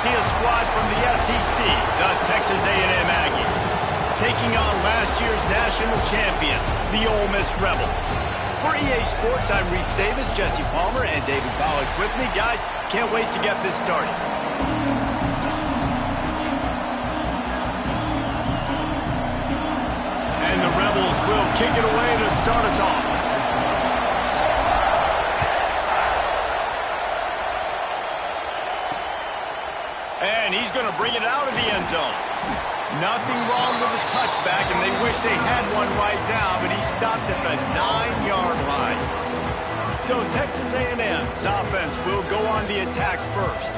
see a squad from the SEC, the Texas A&M Aggies, taking on last year's national champion, the Ole Miss Rebels. For EA Sports, I'm Reese Davis, Jesse Palmer, and David Pollack with me. Guys, can't wait to get this started. And the Rebels will kick it away to start us off. And he's going to bring it out of the end zone. Nothing wrong with the touchback, and they wish they had one right now, but he stopped at the 9-yard line. So Texas A&M's offense will go on the attack first.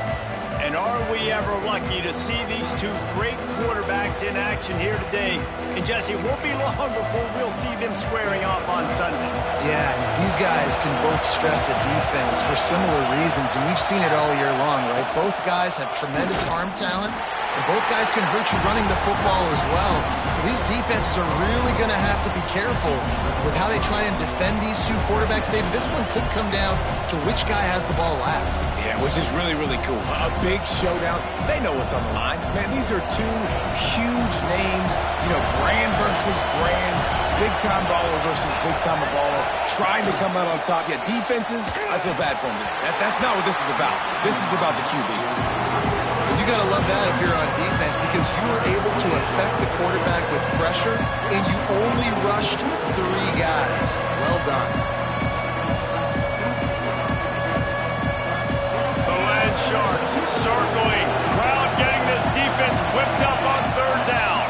And are we ever lucky to see these two great quarterbacks in action here today? And Jesse, it won't be long before we'll see them squaring off on Sundays. Yeah, and these guys can both stress a defense for similar reasons, and we've seen it all year long, right? Both guys have tremendous arm talent, and both guys can hurt you running the football as well. So these defenses are really going to have to be careful with how they try and defend these two quarterbacks. David, this one could come down to which guy has the ball last. Yeah, which is really, really cool. A big showdown. They know what's on the line. Man, these are two huge names. You know, brand versus brand. Big-time baller versus big-time baller. Trying to come out on top. Yeah, defenses, I feel bad for them today. That's not what this is about. This is about the QBs. You got to love that if you're on defense, because you were able to affect the quarterback with pressure, and you only rushed 3 guys. Well done. The Land Sharks circling. Crowd getting this defense whipped up on 3rd down.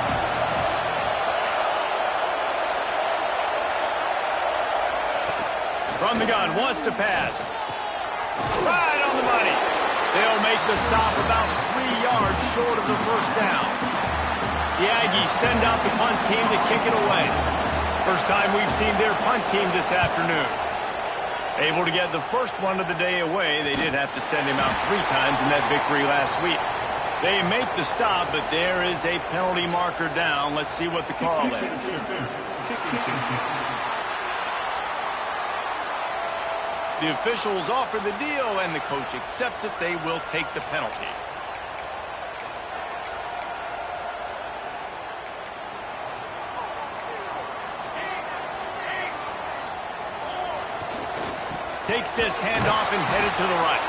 From the gun, wants to pass. Right on the money. They'll make the stop about 3 yards short of the 1st down. The Aggies send out the punt team to kick it away. First time we've seen their punt team this afternoon. Able to get the first one of the day away. They did have to send him out 3 times in that victory last week. They make the stop, but there is a penalty marker down. Let's see what the call is. The officials offer the deal, and the coach accepts it. They will take the penalty. Takes this handoff and headed to the right.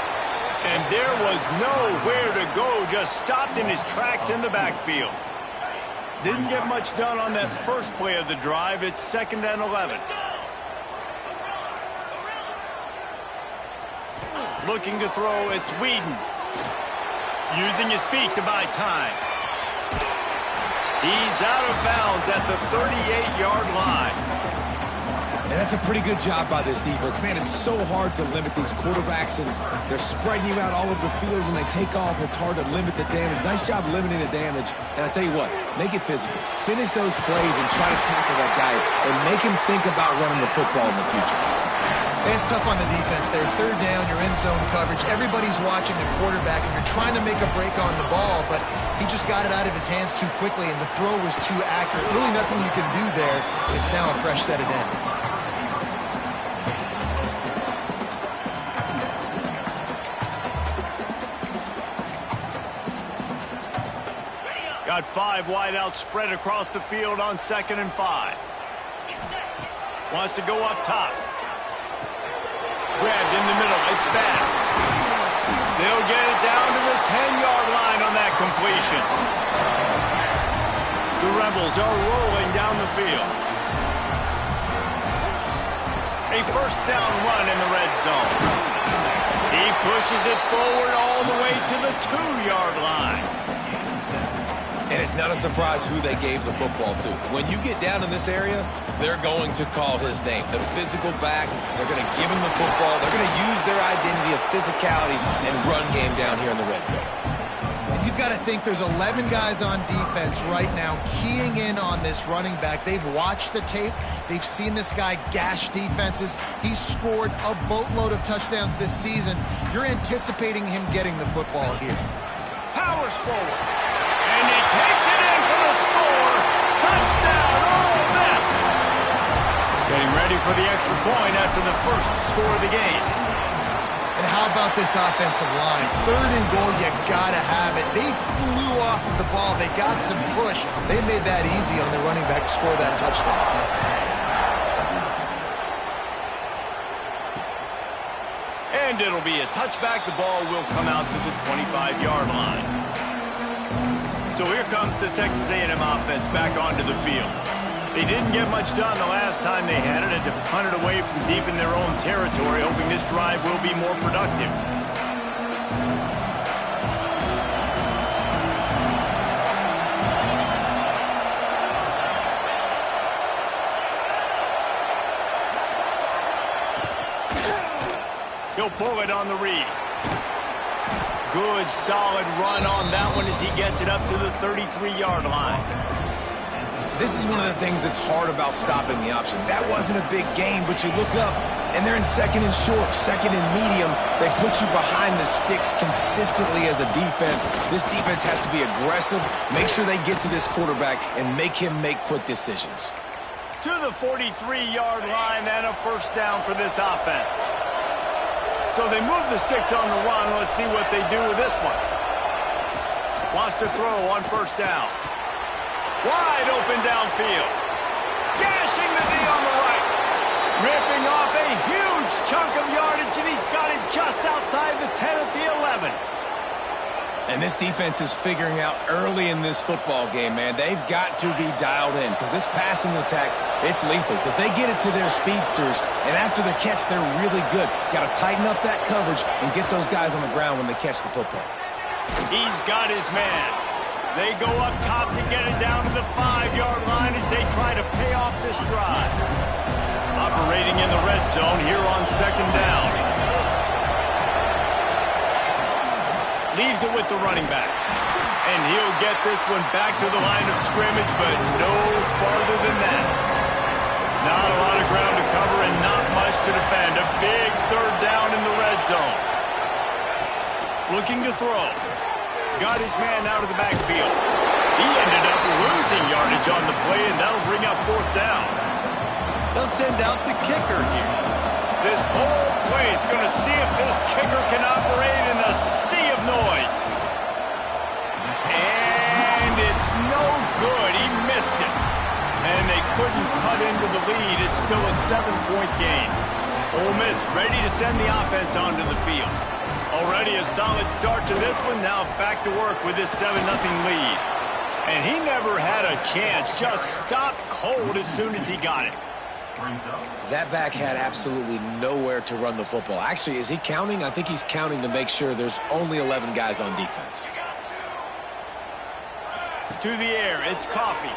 And there was nowhere to go, just stopped in his tracks in the backfield. Didn't get much done on that first play of the drive. It's 2nd and 11. Looking to throw, it's Whedon. Using his feet to buy time. He's out of bounds at the 38-yard line. And that's a pretty good job by this defense. Man, it's so hard to limit these quarterbacks, and they're spreading you out all over the field. When they take off, it's hard to limit the damage. Nice job limiting the damage. And I tell you what, make it physical. Finish those plays and try to tackle that guy and make him think about running the football in the future. It's tough on the defense there. 3rd down, you're in zone coverage. Everybody's watching the quarterback, and you're trying to make a break on the ball, but he just got it out of his hands too quickly, and the throw was too accurate. Really nothing you can do there. It's now a fresh set of downs. Got 5 wideouts spread across the field on 2nd and 5. Wants to go up top. Grabbed in the middle. It's Bass. They'll get it down to the 10-yard line on that completion. The Rebels are rolling down the field. A 1st down run in the red zone. He pushes it forward all the way to the 2-yard line. And it's not a surprise who they gave the football to. When you get down in this area, they're going to call his name. The physical back, they're going to give him the football. They're going to use their identity of physicality and run game down here in the red zone. And you've got to think there's 11 guys on defense right now keying in on this running back. They've watched the tape. They've seen this guy gash defenses. He's scored a boatload of touchdowns this season. You're anticipating him getting the football here. Powers forward. And he takes it in for the score. Touchdown, Ole Miss. Getting ready for the extra point after the first score of the game. And how about this offensive line? 3rd and goal, you gotta have it. They flew off of the ball. They got some push. They made that easy on the running back to score that touchdown. And it'll be a touchback. The ball will come out to the 25-yard line. So here comes the Texas A&M offense back onto the field. They didn't get much done the last time they had it, and to punt it away from deep in their own territory, hoping this drive will be more productive. He'll pull it on the read. Good, solid run on that one as he gets it up to the 33-yard line. This is one of the things that's hard about stopping the option. That wasn't a big gain, but you look up, and they're in 2nd and short, 2nd and medium. They put you behind the sticks consistently as a defense. This defense has to be aggressive, make sure they get to this quarterback, and make him make quick decisions. To the 43-yard line and a first down for this offense. So they move the sticks on the run. Let's see what they do with this one. Wants to throw on first down. Wide open downfield. Gashing the D on the right. Ripping off a huge chunk of yardage, and he's got it just outside the 10 at the 11. And this defense is figuring out early in this football game, man. They've got to be dialed in because this passing attack, it's lethal because they get it to their speedsters, and after the catch, they're really good. Got to tighten up that coverage and get those guys on the ground when they catch the football. He's got his man. They go up top to get it down to the 5-yard line as they try to pay off this drive. Operating in the red zone here on 2nd down. Leaves it with the running back. And he'll get this one back to the line of scrimmage, but no farther than that. Not a lot of ground to cover and not much to defend. A big 3rd down in the red zone. Looking to throw. Got his man out of the backfield. He ended up losing yardage on the play, and that'll bring up 4th down. They'll send out the kicker here. This whole play is going to see if this kicker can operate in the sea of noise. And it's no good. He missed it. And they couldn't cut into the lead. It's still a 7-point game. Ole Miss ready to send the offense onto the field. Already a solid start to this one. Now back to work with this 7-0 lead. And he never had a chance. Just stopped cold as soon as he got it. That back had absolutely nowhere to run the football. Actually, is he counting? I think he's counting to make sure there's only 11 guys on defense. To the air, it's Coffee.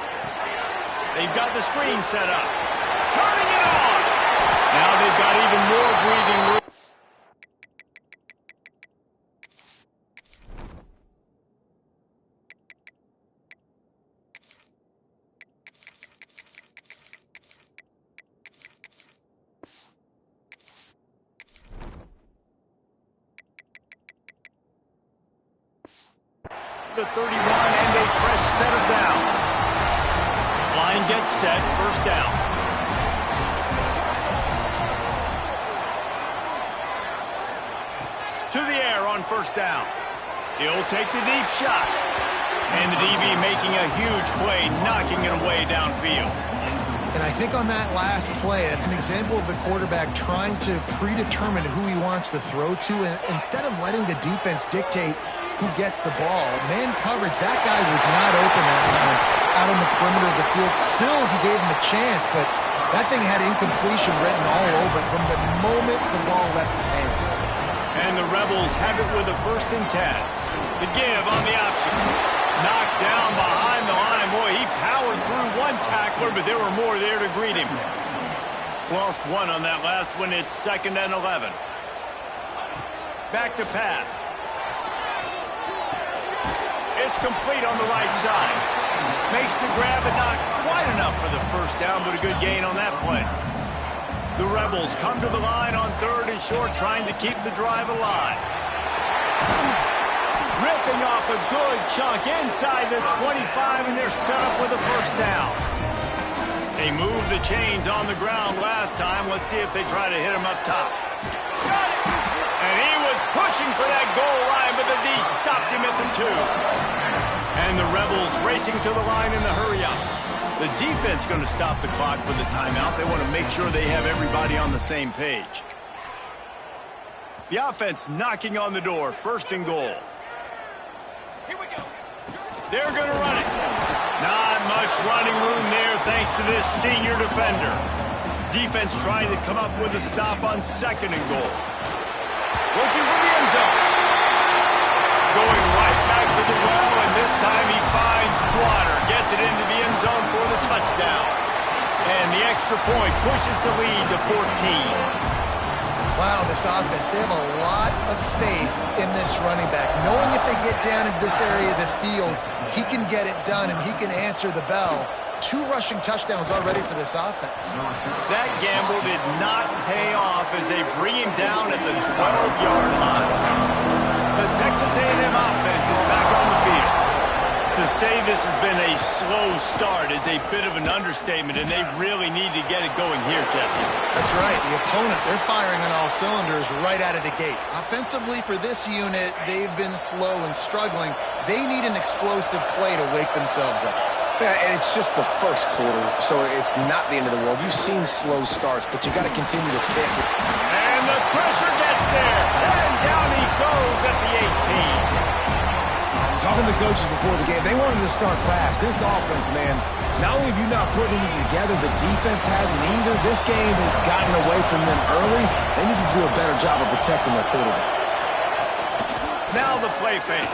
They've got the screen set up. Turning it on! Now they've got even more breathing room. The 31 and a fresh set of downs. Line gets set, first down. To the air on first down. He'll take the deep shot. And the DB making a huge play, knocking it away downfield. And I think on that last play, that's an example of the quarterback trying to predetermine who he wants to throw to, and instead of letting the defense dictate who gets the ball. Man coverage, that guy was not open that time out on the perimeter of the field. Still, he gave him a chance, but that thing had incompletion written all over it from the moment the ball left his hand. And the Rebels have it with a 1st and 10. The give on the option. Knocked down behind the line. Boy, he powered through one tackler, but there were more there to greet him. Lost one on that last one. It's 2nd and 11. Back to pass. It's complete on the right side. Makes the grab, but not quite enough for the first down, but a good gain on that play. The Rebels come to the line on 3rd and short, trying to keep the drive alive. Ripping off a good chunk inside the 25, and they're set up with a first down. They moved the chains on the ground last time. Let's see if they try to hit him up top. Got it! And he stopped him at the 2. And the Rebels racing to the line in the hurry-up. The defense going to stop the clock with the timeout. They want to make sure they have everybody on the same page. The offense knocking on the door. 1st and goal. Here we go. They're going to run it. Not much running room there thanks to this senior defender. Defense trying to come up with a stop on 2nd and goal. Looking for the end zone. Going right back to the well, and this time he finds water. Gets it into the end zone for the touchdown. And the extra point pushes the lead to 14. Wow, this offense, they have a lot of faith in this running back. Knowing if they get down in this area of the field, he can get it done and he can answer the bell. 2 rushing touchdowns already for this offense. That gamble did not pay off as they bring him down at the 12-yard line. The Texas A&M offense is back on the field. To say this has been a slow start is a bit of an understatement, and they really need to get it going here, Jesse. That's right. The opponent, they're firing on all cylinders right out of the gate. Offensively, for this unit, they've been slow and struggling. They need an explosive play to wake themselves up. Yeah, and it's just the first quarter, so it's not the end of the world. You've seen slow starts, but you got to continue to kick it. And the pressure gets there, and down he goes at the 18. Talking to the coaches before the game, they wanted to start fast. This offense, man, not only have you not put anything together, the defense hasn't either. This game has gotten away from them early. They need to do a better job of protecting their quarterback. Now the play fake.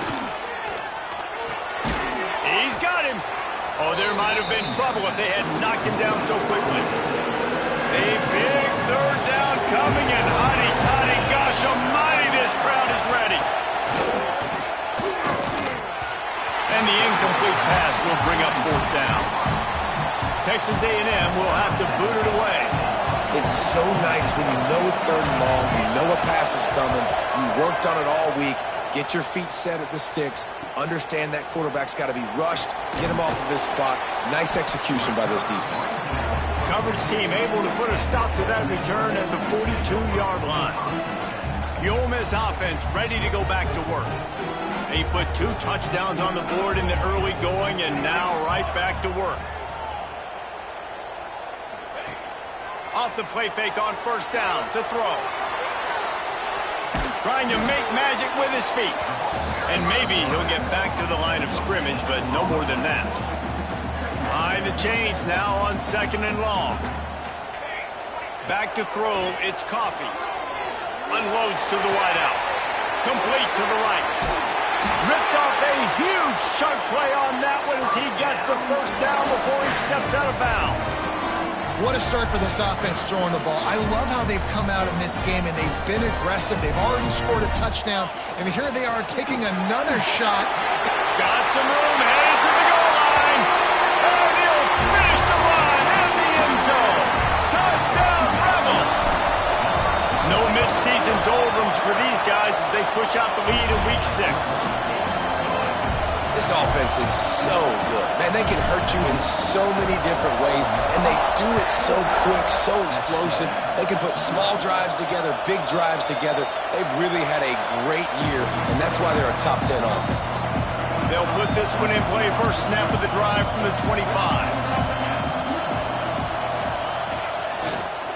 He's got him. Oh, there might have been trouble if they had knocked him down so quickly. A big 3rd down coming, and hotty-toddy, gosh almighty, this crowd is ready. And the incomplete pass will bring up 4th down. Texas A&M will have to boot it away. It's so nice when you know it's 3rd and long, you know a pass is coming, you worked on it all week, get your feet set at the sticks, understand that quarterback's got to be rushed, get him off of his spot. Nice execution by this defense. Coverage team able to put a stop to that return at the 42-yard line. The Ole Miss offense ready to go back to work. They put 2 touchdowns on the board in the early going, and now right back to work. Off the play fake on 1st down to throw. Trying to make magic with his feet. And maybe he'll get back to the line of scrimmage, but no more than that. Behind the chains now on 2nd and long. Back to throw, it's Coffee. Unloads to the wideout. Complete to the right. Ripped off a huge chunk play on that one as he gets the 1st down before he steps out of bounds. What a start for this offense throwing the ball. I love how they've come out in this game, and they've been aggressive. They've already scored a touchdown, and here they are taking another shot. Got some room, headed to the goal line. And he'll finish the run in the end zone. Touchdown, Rebels. No mid-season doldrums for these guys as they push out the lead in Week 6. This offense is so good. Man, they can hurt you in so many different ways, and they do it so quick, so explosive. They can put small drives together, big drives together. They've really had a great year, and that's why they're a top 10 offense. They'll put this one in play. First snap of the drive from the 25.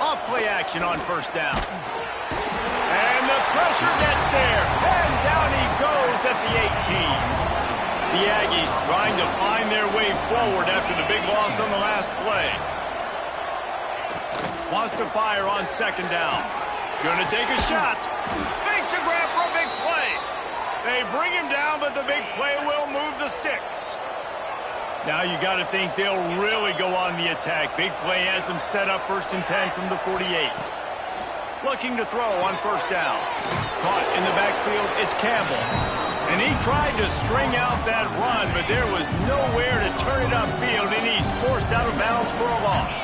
Off play action on 1st down. And the pressure gets there, and down he goes at the 18. The Aggies trying to find their way forward after the big loss on the last play. Wants to fire on 2nd down. Gonna take a shot. Makes a grab for a big play. They bring him down, but the big play will move the sticks. Now you got to think they'll really go on the attack. Big play has them set up 1st and 10 from the 48. Looking to throw on 1st down. Caught in the backfield, it's Campbell. And he tried to string out that run, but there was nowhere to turn it upfield, and he's forced out of bounds for a loss.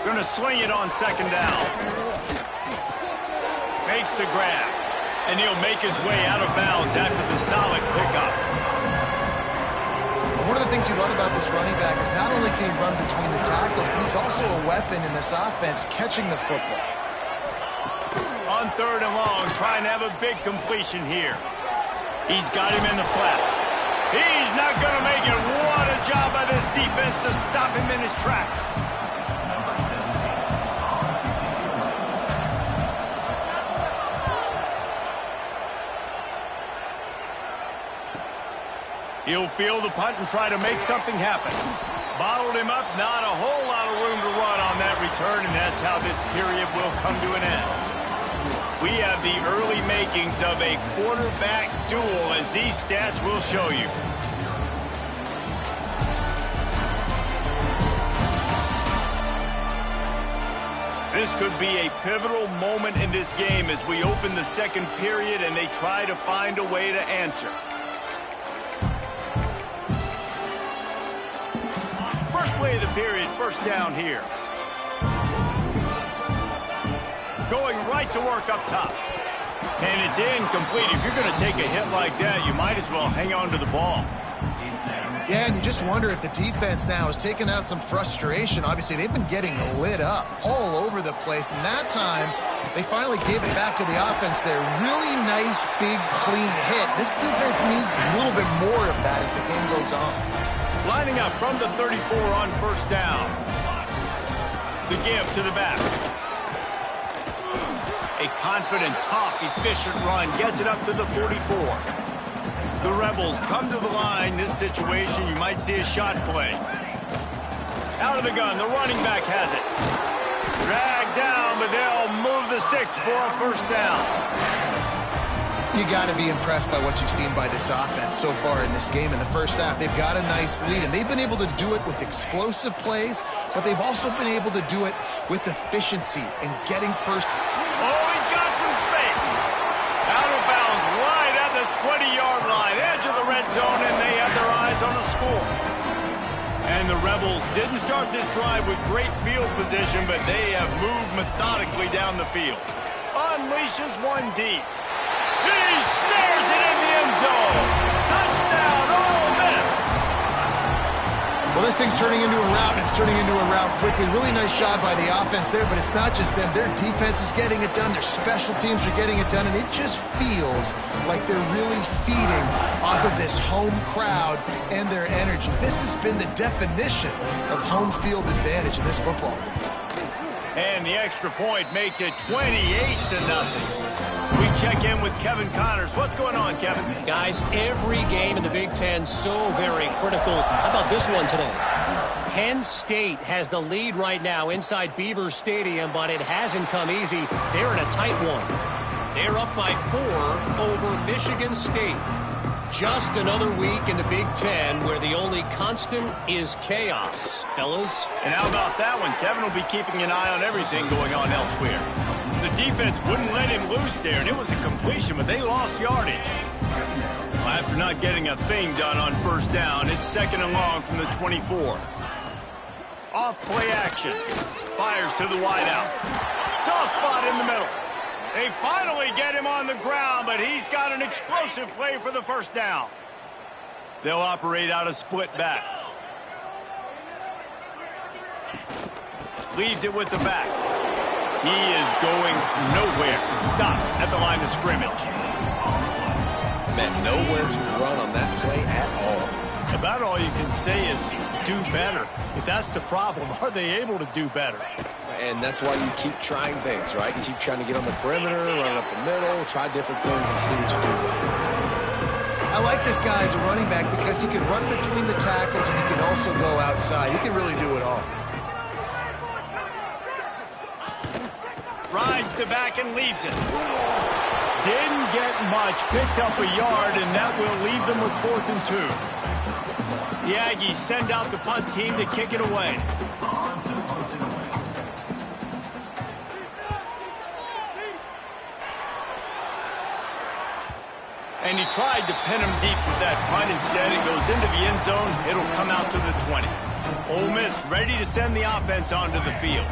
Going to swing it on 2nd down. Makes the grab, and he'll make his way out of bounds after the solid pickup. One of the things you love about this running back is not only can he run between the tackles, but he's also a weapon in this offense catching the football. On on 3rd and long, trying to have a big completion here. He's got him in the flat. He's not going to make it. What a job by this defense to stop him in his tracks. He'll field the punt and try to make something happen. Bottled him up, not a whole lot of room to run on that return, and that's how this period will come to an end. We have the early makings of a quarterback duel, as these stats will show you. This could be a pivotal moment in this game as we open the second period and they try to find a way to answer. First play of the period, first down here. Going right to work up top. And it's incomplete. If you're going to take a hit like that, you might as well hang on to the ball. Yeah, and you just wonder if the defense now is taking out some frustration. Obviously, they've been getting lit up all over the place. And that time, they finally gave it back to the offense there. Really nice, big, clean hit. This defense needs a little bit more of that as the game goes on. Lining up from the 34 on first down. The give to the back. A confident, tough, efficient run gets it up to the 44. The Rebels come to the line. This situation, you might see a shot play. Out of the gun, the running back has it. Dragged down, but they'll move the sticks for a first down. You got to be impressed by what you've seen by this offense so far in this game. In the first half, they've got a nice lead, and they've been able to do it with explosive plays, but they've also been able to do it with efficiency and getting first. Oh, he's got some space. Out of bounds, right at the 20-yard line, edge of the red zone, and they have their eyes on the score. And the Rebels didn't start this drive with great field position, but they have moved methodically down the field. Unleashes one deep. He snares it in the end zone. Touchdown, Ole Miss. Well, this thing's turning into a rout, and it's turning into a rout quickly. Really nice job by the offense there, but it's not just them. Their defense is getting it done. Their special teams are getting it done, and it just feels like they're really feeding off of this home crowd and their energy. This has been the definition of home field advantage in this football game. And the extra point makes it 28-0. We check in with Kevin Connors. What's going on, Kevin? Guys, every game in the Big Ten so very critical. How about this one today? Penn State has the lead right now inside Beaver Stadium, but it hasn't come easy. They're in a tight one. They're up by 4 over Michigan State. Just another week in the Big Ten where the only constant is chaos, fellas. And how about that one? Kevin will be keeping an eye on everything going on elsewhere. The defense wouldn't let him loose there, and it was a completion, but they lost yardage. Well, after not getting a thing done on first down, it's 2nd and long from the 24. Off play action. Fires to the wideout. Soft spot in the middle. They finally get him on the ground, but he's got an explosive play for the first down. They'll operate out of split backs. Leaves it with the back. He is going nowhere. Stop at the line of scrimmage. Man, nowhere to run on that play at all. About all you can say is do better. But that's the problem. Are they able to do better? And that's why you keep trying things, right? You keep trying to get on the perimeter, run up the middle, try different things and see what you do with it. I like this guy as a running back because he can run between the tackles and he can also go outside. He can really do it all. Rides the back and leaves it. Didn't get much. Picked up a yard, and that will leave them with 4th and 2. The Aggies send out the punt team to kick it away. And he tried to pin him deep with that punt. Instead, it goes into the end zone. It'll come out to the 20. Ole Miss ready to send the offense onto the field.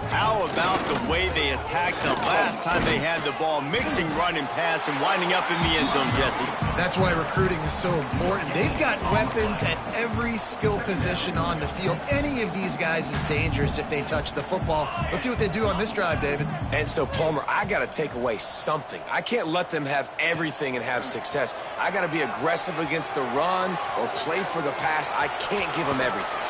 How about the way they attacked the last time they had the ball, mixing run and pass and winding up in the end zone, Jesse? That's why recruiting is so important. They've got weapons at every skill position on the field. Any of these guys is dangerous if they touch the football. Let's see what they do on this drive, David. And so, Palmer, I got to take away something. I can't let them have everything and have success. I got to be aggressive against the run or play for the pass. I can't give them everything.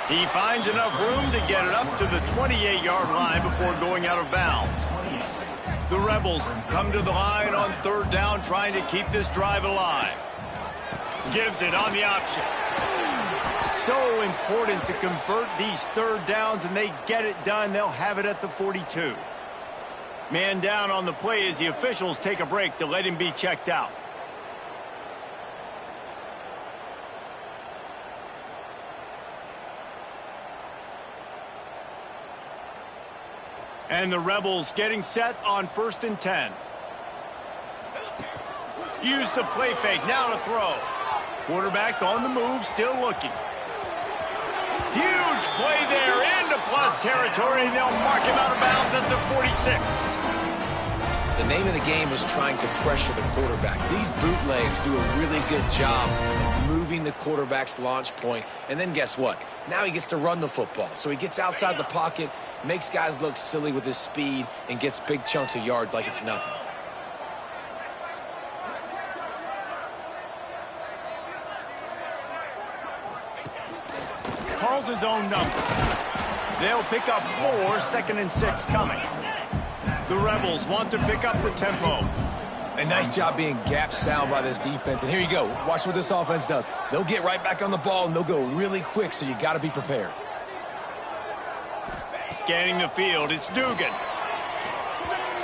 He finds enough room to get it up to the 28-yard line before going out of bounds. The Rebels come to the line on third down, trying to keep this drive alive. Gives it on the option. So important to convert these third downs, and they get it done. They'll have it at the 42. Man down on the play as the officials take a break to let him be checked out. And the Rebels getting set on 1st and 10. Use the play fake, now to throw. Quarterback on the move, still looking. Huge play there into plus territory, and they'll mark him out of bounds at the 46. The name of the game is trying to pressure the quarterback. These bootlegs do a really good job of moving the quarterback's launch point. And then guess what? Now he gets to run the football. So he gets outside the pocket, makes guys look silly with his speed, and gets big chunks of yards like it's nothing. Calls his own number. They'll pick up 4, 2nd and 6 coming. The Rebels want to pick up the tempo. A nice job being gap sound by this defense. And here you go. Watch what this offense does. They'll get right back on the ball, and they'll go really quick, so you got to be prepared. Scanning the field, it's Dugan.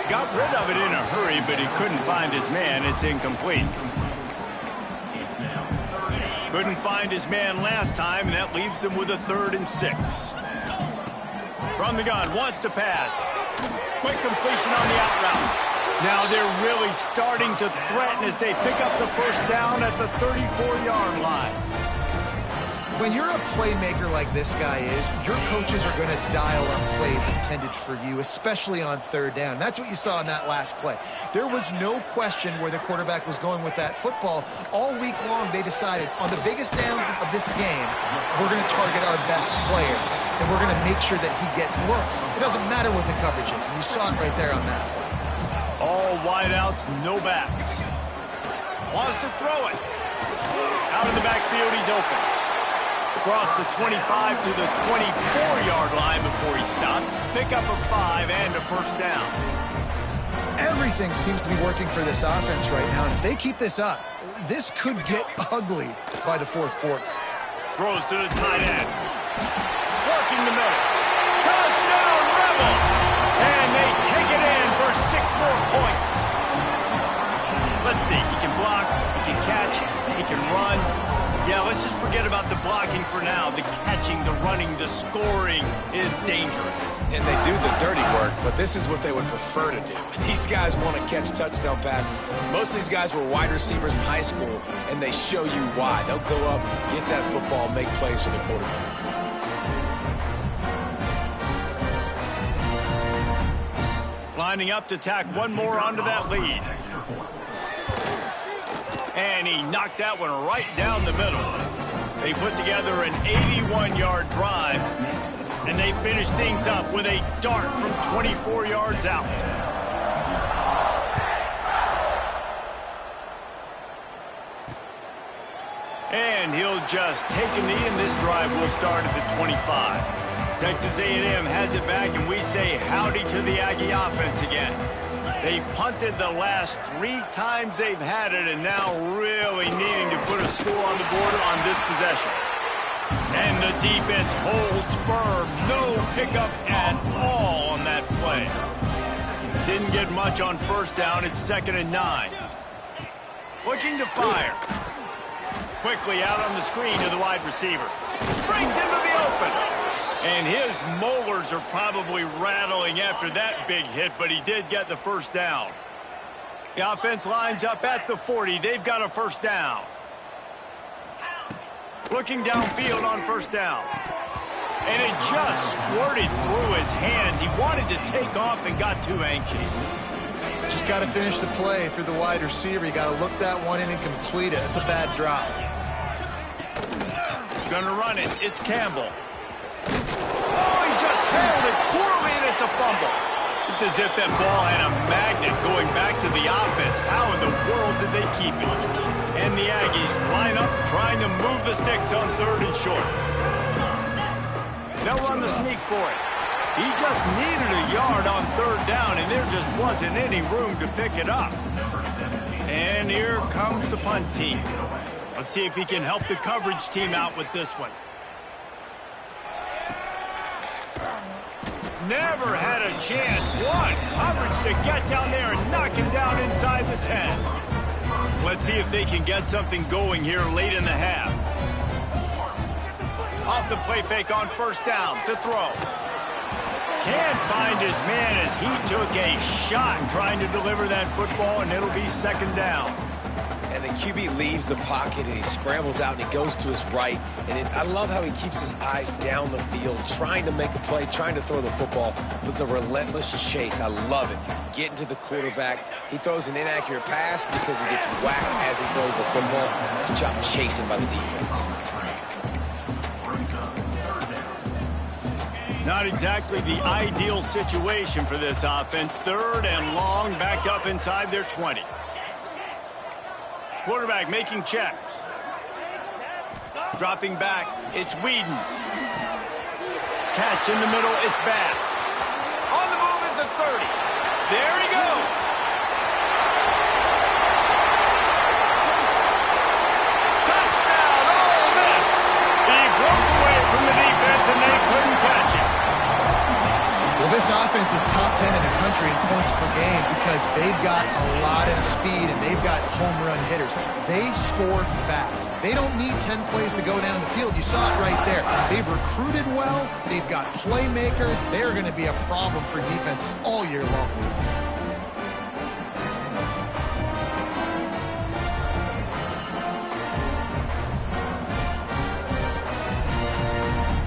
Got rid of it in a hurry, but he couldn't find his man. It's incomplete. Couldn't find his man last time, and that leaves him with a 3rd and 6. From the gun, wants to pass. Quick completion on the out route. Now they're really starting to threaten as they pick up the 1st down at the 34-yard line. When you're a playmaker like this guy is, your coaches are going to dial up plays intended for you, especially on 3rd down. That's what you saw in that last play. There was no question where the quarterback was going with that football. All week long, they decided on the biggest downs of this game, we're going to target our best player, and we're going to make sure that he gets looks. It doesn't matter what the coverage is, and you saw it right there on that play. All wideouts, no backs. Wants to throw it. Out of the backfield, he's open. Across the 25 to the 24-yard line before he stopped. Pick up a 5 and a 1st down. Everything seems to be working for this offense right now, and if they keep this up, this could get ugly by the 4th quarter. Throws to the tight end. Working the middle. Touchdown, Rebels! And they take it in for 6 more points. Let's see. He can block, he can catch, he can run. Yeah, let's just forget about the blocking for now. The catching, the running, the scoring is dangerous. And they do the dirty work, but this is what they would prefer to do. These guys want to catch touchdown passes. Most of these guys were wide receivers in high school, and they show you why. They'll go up, get that football, make plays for the quarterback. Lining up to tack one more onto that lead. And he knocked that one right down the middle. They put together an 81-yard drive, and they finish things up with a dart from 24 yards out. And he'll just take a knee, and this drive will start at the 25. Texas A&M has it back, and we say howdy to the Aggie offense again. They've punted the last 3 times they've had it, and now really needing to put a score on the board on this possession. And the defense holds firm. No pickup at all on that play. Didn't get much on 1st down. It's 2nd and 9. Looking to fire. Quickly out on the screen to the wide receiver. Brings into the open. And his molars are probably rattling after that big hit, but he did get the 1st down. The offense lines up at the 40. They've got a 1st down. Looking downfield on 1st down. And it just squirted through his hands. He wanted to take off and got too anxious. Just got to finish the play through the wide receiver. You got to look that one in and complete it. It's a bad drop. Gonna run it. It's Campbell. Oh, he just handled it poorly, and it's a fumble. It's as if that ball had a magnet going back to the offense. How in the world did they keep it? And the Aggies line up trying to move the sticks on 3rd and short. They'll run the sneak for it. He just needed a yard on 3rd down, and there just wasn't any room to pick it up. And here comes the punt team. Let's see if he can help the coverage team out with this one. Never had a chance. One coverage to get down there and knock him down inside the 10. Let's see if they can get something going here late in the half. Off the play fake on 1st down to throw. Can't find his man as he took a shot trying to deliver that football, and it'll be 2nd down. And the QB leaves the pocket, and he scrambles out, and he goes to his right. And I love how he keeps his eyes down the field, trying to make a play, trying to throw the football with the relentless chase. I love it. Getting to the quarterback. He throws an inaccurate pass because he gets whacked as he throws the football. Nice job chasing by the defense. Not exactly the ideal situation for this offense. 3rd and long, back up inside their 20. Quarterback making checks. Dropping back, it's Whedon. Catch in the middle, it's Bass. On the move at the 30. There he goes. Touchdown, Ole Miss. He broke away from the defense and they couldn't catch him. Well, this offense is top 10 in the country in points per game because they've got a lot of speed and they've got home run hitters. They score fast. They don't need 10 plays to go down the field. You saw it right there. They've recruited well. They've got playmakers. They're going to be a problem for defenses all year long.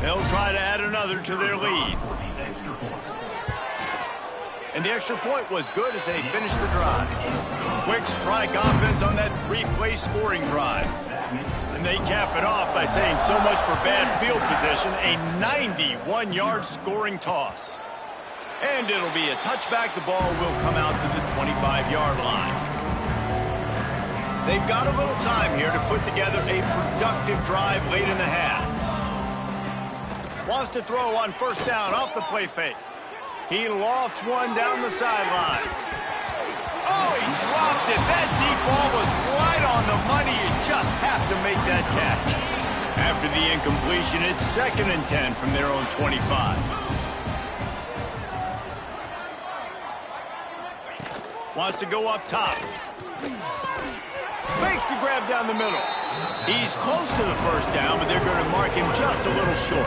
They'll try to add another to their lead. And the extra point was good as they finished the drive. Quick strike offense on that 3-play scoring drive. And they cap it off by saying so much for bad field position, a 91-yard scoring toss. And it'll be a touchback. The ball will come out to the 25-yard line. They've got a little time here to put together a productive drive late in the half. Wants to throw on 1st down off the play fake. He lofts one down the sideline. Oh, he dropped it. That deep ball was right on the money. You just have to make that catch. After the incompletion, it's 2nd and 10 from their own 25. Wants to go up top. Fakes the grab down the middle. He's close to the 1st down, but they're going to mark him just a little short.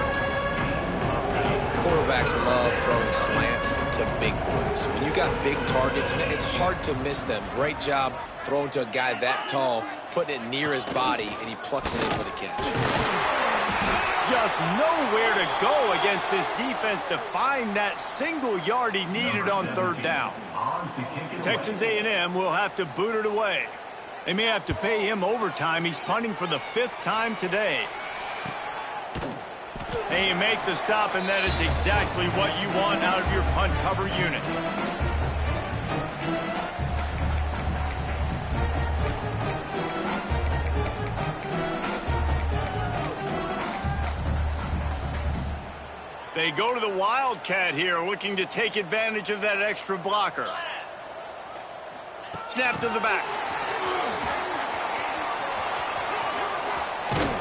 Quarterbacks love throwing slants to big boys. When you got big targets, man, it's hard to miss them. Great job throwing to a guy that tall, putting it near his body, and he plucks it in for the catch. Just nowhere to go against this defense to find that single yard he needed on 3rd down. Texas A&M will have to boot it away. They may have to pay him overtime. He's punting for the 5th time today. They make the stop, and that is exactly what you want out of your punt cover unit. They go to the Wildcat here, looking to take advantage of that extra blocker. Snap to the back.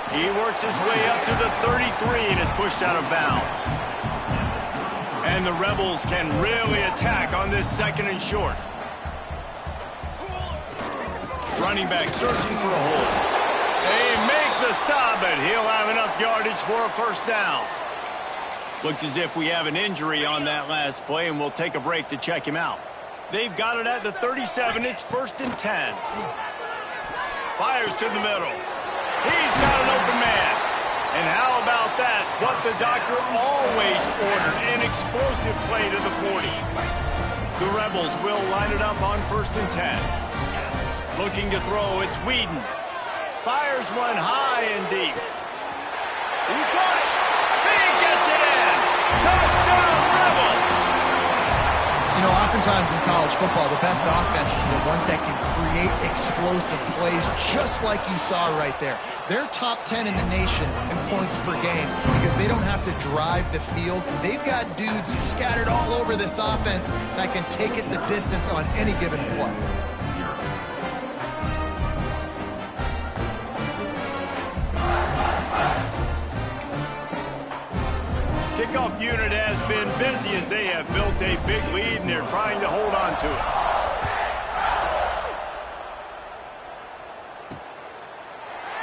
He works his way up to the 33 and is pushed out of bounds. And the Rebels can really attack on this 2nd and short. Running back searching for a hole. They make the stop, but he'll have enough yardage for a 1st down. Looks as if we have an injury on that last play, and we'll take a break to check him out. They've got it at the 37. It's 1st and 10. Fires to the middle. He's got an open man. And how about that? What the doctor always ordered, an explosive play to the 40. The Rebels will line it up on 1st and 10. Looking to throw, it's Whedon. Fires one high and deep. He got it. He gets it in. Touchdown, Rebels. You know, oftentimes in college football, the best offenses are the ones that can create explosive plays, just like you saw right there. They're top 10 in the nation in points per game because they don't have to drive the field. They've got dudes scattered all over this offense that can take it the distance on any given play. Kickoff unit has been busy as they have built a big lead and they're trying to hold on to it.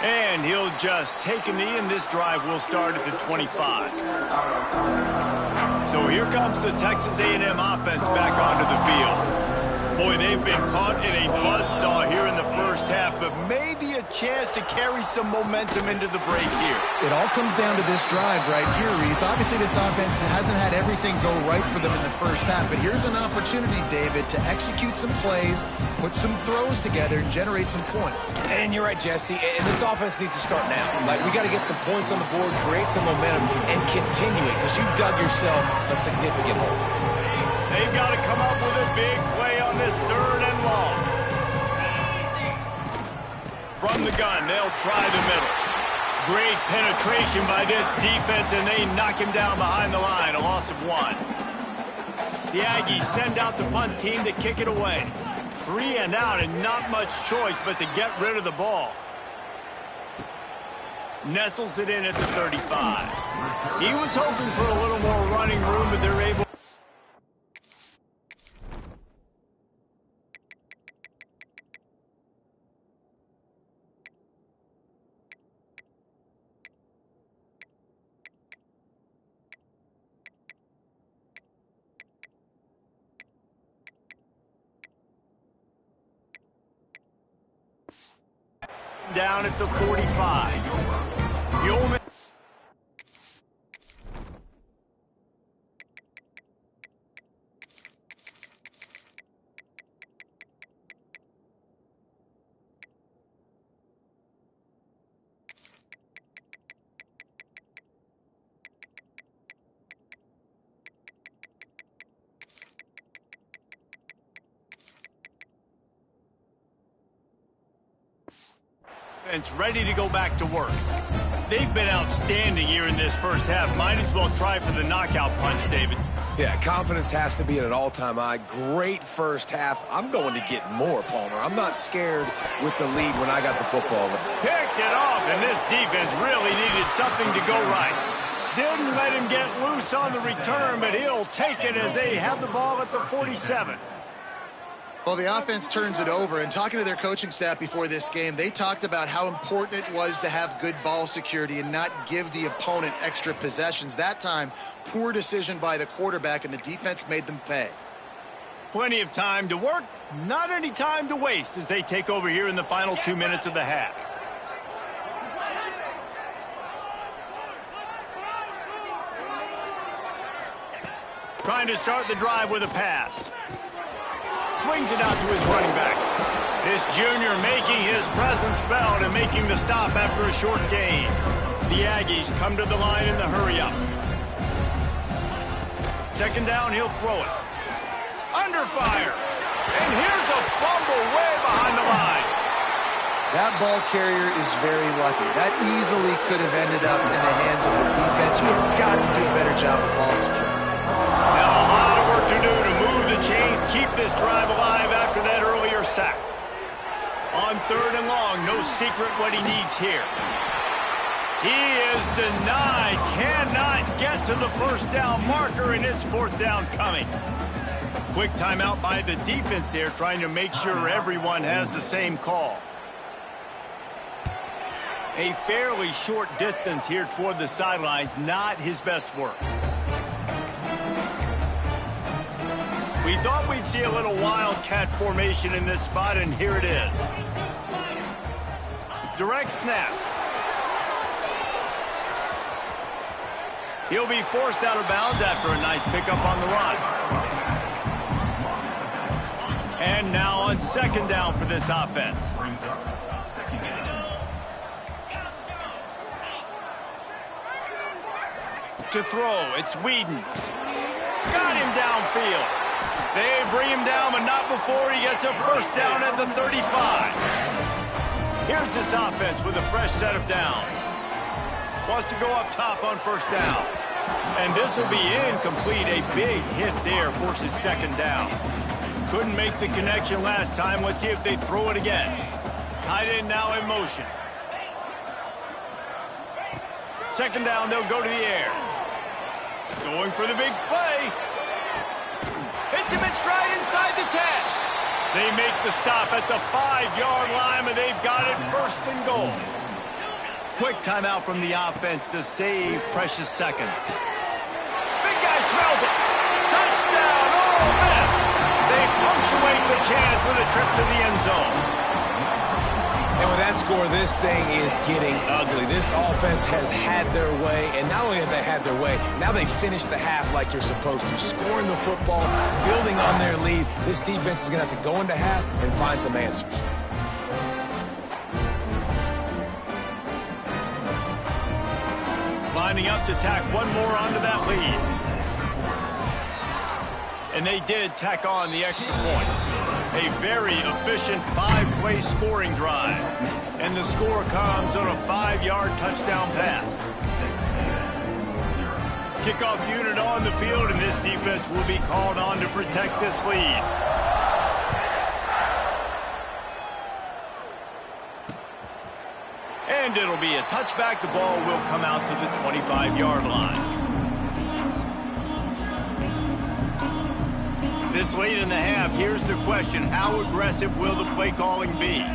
And he'll just take a knee, and this drive will start at the 25. So here comes the Texas A&M offense back onto the field. Boy, they've been caught in a buzzsaw here in the first half, but maybe a chance to carry some momentum into the break here. It all comes down to this drive right here, Reese. Obviously, this offense hasn't had everything go right for them in the first half, but here's an opportunity, David, to execute some plays, put some throws together, and generate some points. And you're right, Jesse. And this offense needs to start now. Like, we got to get some points on the board, create some momentum, and continue it, because you've dug yourself a significant hole. They've got to come up with a big play on this 3rd and long. From the gun, they'll try the middle. Great penetration by this defense, and they knock him down behind the line, a loss of 1. The Aggies send out the punt team to kick it away. 3 and out, and not much choice but to get rid of the ball. Nestles it in at the 35. He was hoping for a little more running room, but they're able. Down at the 45. Yeoman. It's ready to go back to work. They've been outstanding here in this first half. Might as well try for the knockout punch, David. Yeah, confidence has to be at an all-time high. Great first half. I'm going to get more, Palmer. I'm not scared with the lead when I got the football. Picked it off, and this defense really needed something to go right. Didn't let him get loose on the return, but he'll take it as they have the ball at the 47. Well, the offense turns it over, and talking to their coaching staff before this game, they talked about how important it was to have good ball security and not give the opponent extra possessions. That time, poor decision by the quarterback, and the defense made them pay. Plenty of time to work, not any time to waste as they take over here in the final 2 minutes of the half. Trying to start the drive with a pass. Swings it out to his running back. This junior making his presence felt and making the stop after a short gain. The Aggies come to the line in the hurry-up. 2nd down, he'll throw it. Under fire. And here's a fumble way behind the line. That ball carrier is very lucky. That easily could have ended up in the hands of the defense. You have got to do a better job of ball security. Now a lot of work to do to move the chains, keep this drive alive after that earlier sack. On 3rd and long, no secret what he needs here. He is denied, cannot get to the 1st down marker, and it's 4th down coming. Quick timeout by the defense there, trying to make sure everyone has the same call. A fairly short distance here toward the sidelines, not his best work. We thought we'd see a little wildcat formation in this spot, and here it is. Direct snap. He'll be forced out of bounds after a nice pickup on the run. And now on second down for this offense. To throw, it's Whedon. Got him downfield. They bring him down, but not before he gets a first down at the 35. Here's this offense with a fresh set of downs. Wants to go up top on first down. And this will be incomplete. A big hit there forces second down. Couldn't make the connection last time. Let's see if they throw it again. Tight end now in motion. Second down, they'll go to the air. Going for the big play. Hits him in stride inside the 10. They make the stop at the 5-yard line, and they've got it first and goal. Quick timeout from the offense to save precious seconds. Big guy smells it. Touchdown, Ole Miss. They punctuate the chance with a trip to the end zone. And with that score, this thing is getting ugly. This offense has had their way, and not only have they had their way, now they finished the half like you're supposed to, scoring the football, building on their lead. This defense is going to have to go into half and find some answers. Lining up to tack one more onto that lead. And they did tack on the extra point. A very efficient 5-play scoring drive. And the score comes on a 5-yard touchdown pass. Kickoff unit on the field, and this defense will be called on to protect this lead. And it'll be a touchback. The ball will come out to the 25-yard line. This late in the half, here's the question. How aggressive will the play calling be?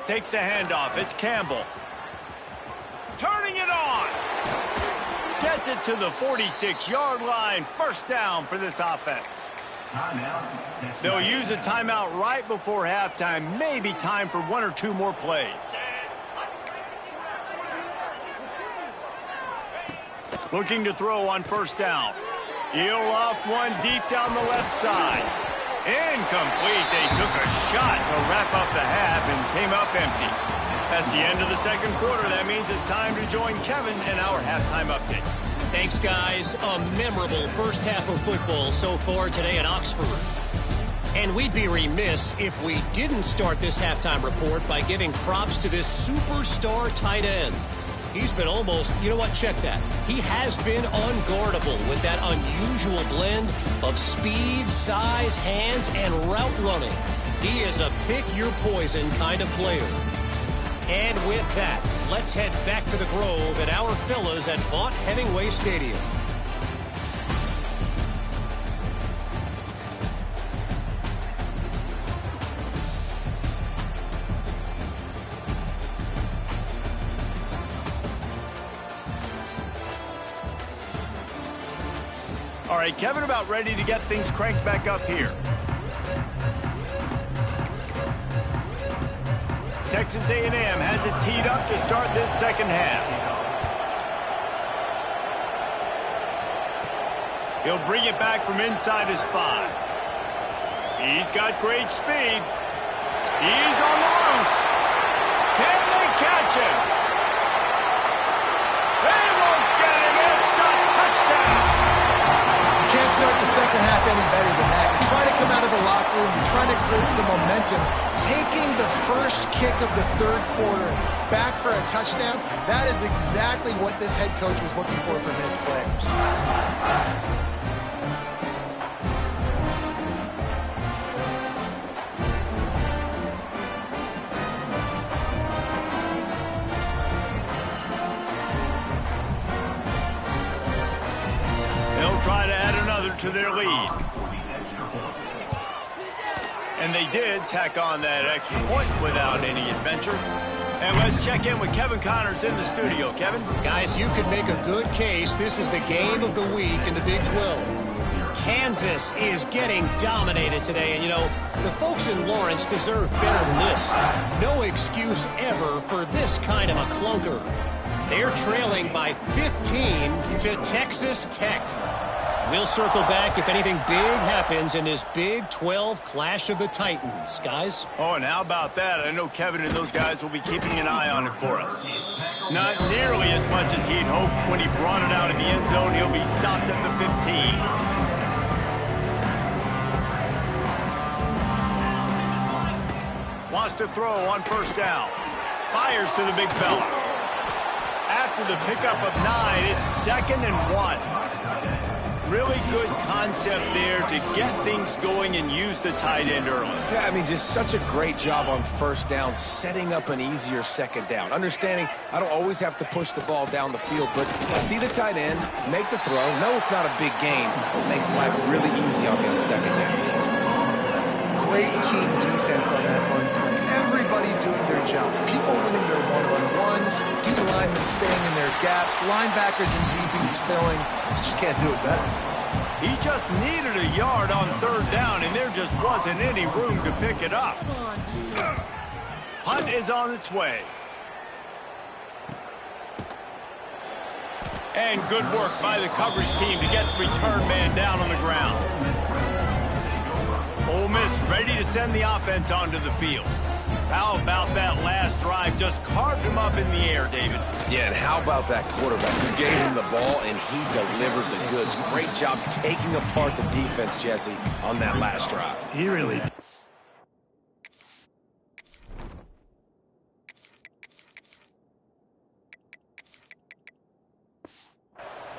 Takes the handoff. It's Campbell. Turning it on. Gets it to the 46-yard line. First down for this offense. They'll use a timeout right before halftime. Maybe time for one or two more plays. Looking to throw on first down. He'll off one deep down the left side. Incomplete. They took a shot to wrap up the half and came up empty. That's the end of the second quarter. That means it's time to join Kevin in our halftime update. Thanks, guys. A memorable first half of football so far today at Oxford. And we'd be remiss if we didn't start this halftime report by giving props to this superstar tight end. He's been almost, you know what, check that. He has been unguardable with that unusual blend of speed, size, hands, and route running. He is a pick-your-poison kind of player. And with that, let's head back to the Grove at our fellas at Vaught Hemingway Stadium. All right, Kevin, about ready to get things cranked back up here. Texas A&M has it teed up to start this second half. He'll bring it back from inside his 5. He's got great speed. He's on the loose. Can they catch him? They won't get him. It's a touchdown. Can't start the second half any better than that. You're trying to come out of the locker room. You're trying to create some momentum. Taking the first kick of the third quarter back for a touchdown, that is exactly what this head coach was looking for from his players. Try to add another to their lead. And they did tack on that extra point without any adventure. And let's check in with Kevin Connors in the studio. Kevin? Guys, you could make a good case this is the game of the week in the Big 12. Kansas is getting dominated today. And, you know, the folks in Lawrence deserve better than this. No excuse ever for this kind of a clunker. They're trailing by 15 to Texas Tech. We'll circle back if anything big happens in this Big 12 Clash of the Titans. Guys? Oh, and how about that? I know Kevin and those guys will be keeping an eye on it for us. Not nearly as much as he'd hoped when he brought it out of the end zone. He'll be stopped at the 15. Wants to throw on first down. Fires to the big fella. After the pickup of 9, it's 2nd and 1. Really good concept there to get things going and use the tight end early. Yeah, I mean, just such a great job on first down, setting up an easier second down. Understanding I don't always have to push the ball down the field, but I see the tight end, make the throw. No, it's not a big gain. It makes life really easy on me on second down. Great team defense on that run play. Everybody doing their job. People winning their one-on-ones, D-linemen staying in their gaps, linebackers and DBs filling. You just can't do it better. He just needed a yard on third down, and there just wasn't any room to pick it up. Come on, dude. Punt is on its way. And good work by the coverage team to get the return man down on the ground. Ole Miss ready to send the offense onto the field. How about that last drive? Just carved him up in the air, David. Yeah, and how about that quarterback? You gave him the ball, and he delivered the goods. Great job taking apart the defense, Jesse, on that last drive. He really did.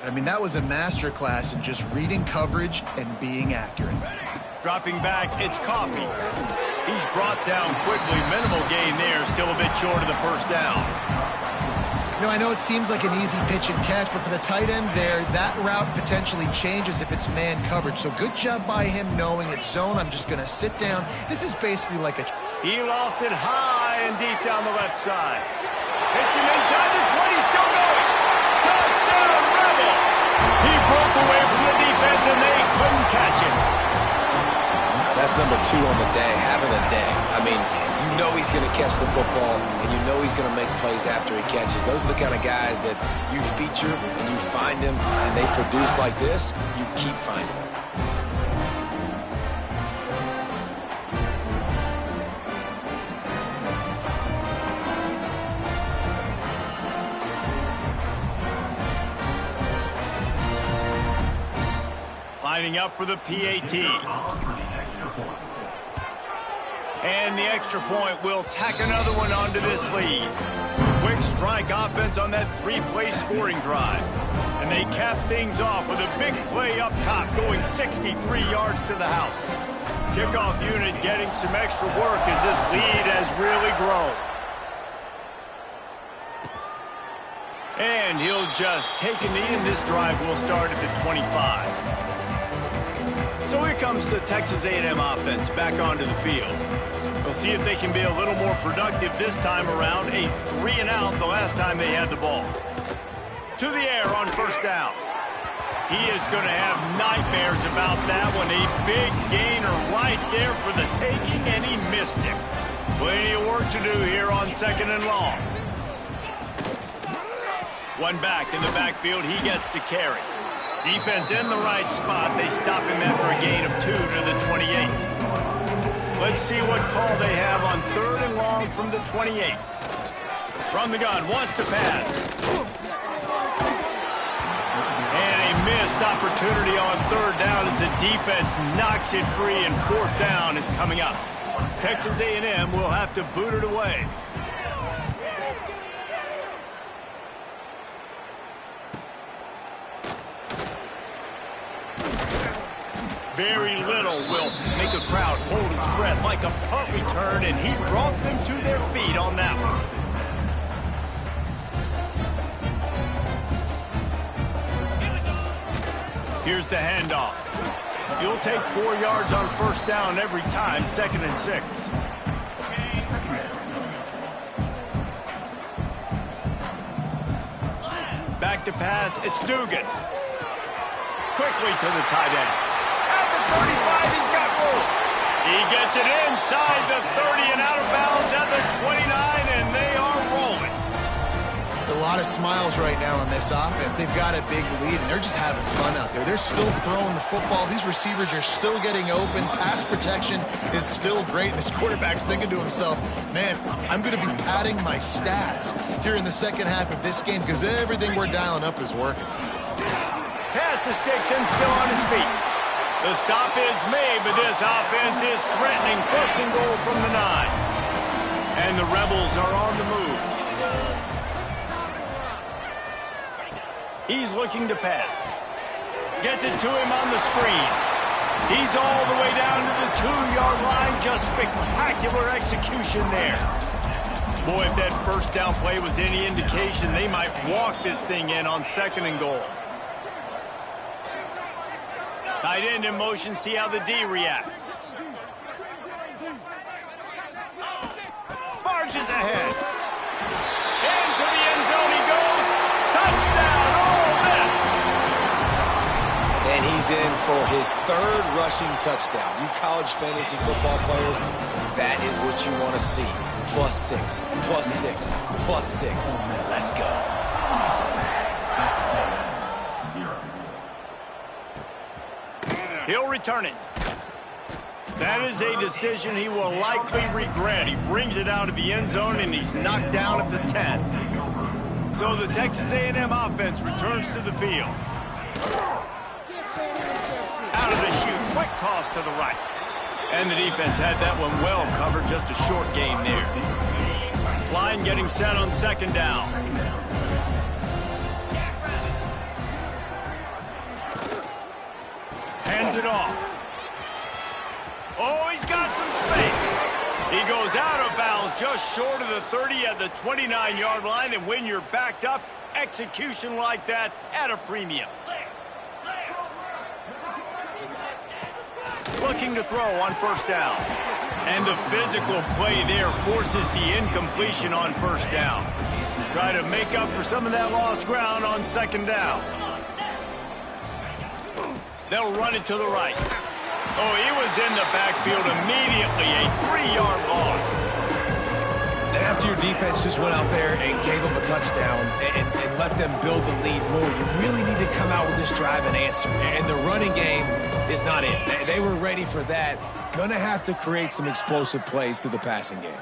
I mean, that was a masterclass in just reading coverage and being accurate. Dropping back, it's Coffee. He's brought down quickly. Minimal gain there, still a bit short of the first down. You know, I know it seems like an easy pitch and catch, but for the tight end there, that route potentially changes if it's man coverage. So good job by him knowing it's zone. I'm just going to sit down. This is basically like a... He lost it high and deep down the left side. Hits him inside the 20, still going. Touchdown, Rebels! He broke away from the defense, and they couldn't catch him. That's number 2 on the day, having a day. I mean, you know he's going to catch the football, and you know he's going to make plays after he catches. Those are the kind of guys that you feature and you find them, and they produce like this, you keep finding them. Lining up for the PAT. And the extra point will tack another one onto this lead. Quick strike offense on that 3-play scoring drive. And they cap things off with a big play up top, going 63 yards to the house. Kickoff unit getting some extra work as this lead has really grown. And he'll just take a knee, and this drive will start at the 25. So here comes the Texas A&M offense back onto the field. We'll see if they can be a little more productive this time around. A 3-and-out the last time they had the ball. To the air on first down. He is going to have nightmares about that one. A big gainer right there for the taking, and he missed it. Plenty of work to do here on 2nd and long. One back in the backfield. He gets the carry. Defense in the right spot. They stop him after a gain of 2 to the 28. Let's see what call they have on 3rd and long from the 28. From the gun, wants to pass. And a missed opportunity on 3rd down as the defense knocks it free, and 4th down is coming up. Texas A&M will have to boot it away. Very little will make a crowd hold its breath like a punt return, and he brought them to their feet on that one. Here's the handoff. You'll take 4 yards on first down every time, 2nd and 6. Back to pass, it's Dugan. Quickly to the tight end. Gets it inside the 30 and out of bounds at the 29, and they are rolling. A lot of smiles right now on this offense. They've got a big lead, and they're just having fun out there. They're still throwing the football. These receivers are still getting open. Pass protection is still great. This quarterback's thinking to himself, man, I'm going to be padding my stats here in the second half of this game because everything we're dialing up is working. Pass to sticks and still on his feet. The stop is made, but this offense is threatening. First and goal from the 9. And the Rebels are on the move. He's looking to pass. Gets it to him on the screen. He's all the way down to the 2-yard line. Just spectacular execution there. Boy, if that first down play was any indication, they might walk this thing in on second and goal. Tight end in motion, see how the D reacts. Barges ahead. Into the end zone he goes. Touchdown, Ole Miss. And he's in for his 3rd rushing touchdown. You college fantasy football players, that is what you want to see. +6, +6, +6. Let's go. He'll return it. That is a decision he will likely regret. He brings it out of the end zone, and he's knocked down at the 10. So the Texas A&M offense returns to the field. Out of the chute, quick toss to the right. And the defense had that one well covered, just a short gain there. Line getting set on second down. Hands it off. Oh, he's got some space. He goes out of bounds just short of the 30 at the 29-yard line, and when you're backed up, execution like that at a premium. Looking to throw on first down. And the physical play there forces the incompletion on first down. Try to make up for some of that lost ground on second down. They'll run it to the right. Oh, he was in the backfield immediately. A 3-yard loss. And after your defense just went out there and gave them a touchdown and let them build the lead more, you really need to come out with this drive and answer. And the running game is not it. They were ready for that. Gonna have to create some explosive plays through the passing game.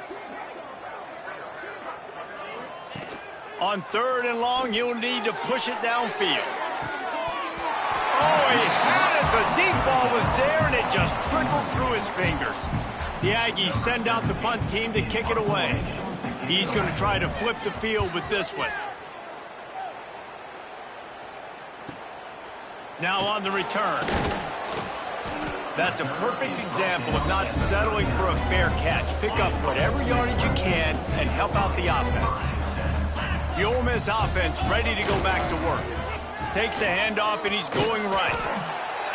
On 3rd and long, you'll need to push it downfield. Oh, he had it. The deep ball was there, and it just trickled through his fingers. The Aggies send out the punt team to kick it away. He's going to try to flip the field with this one. Now on the return. That's a perfect example of not settling for a fair catch. Pick up whatever yardage you can and help out the offense. The Ole Miss offense ready to go back to work. Takes the handoff, and he's going right.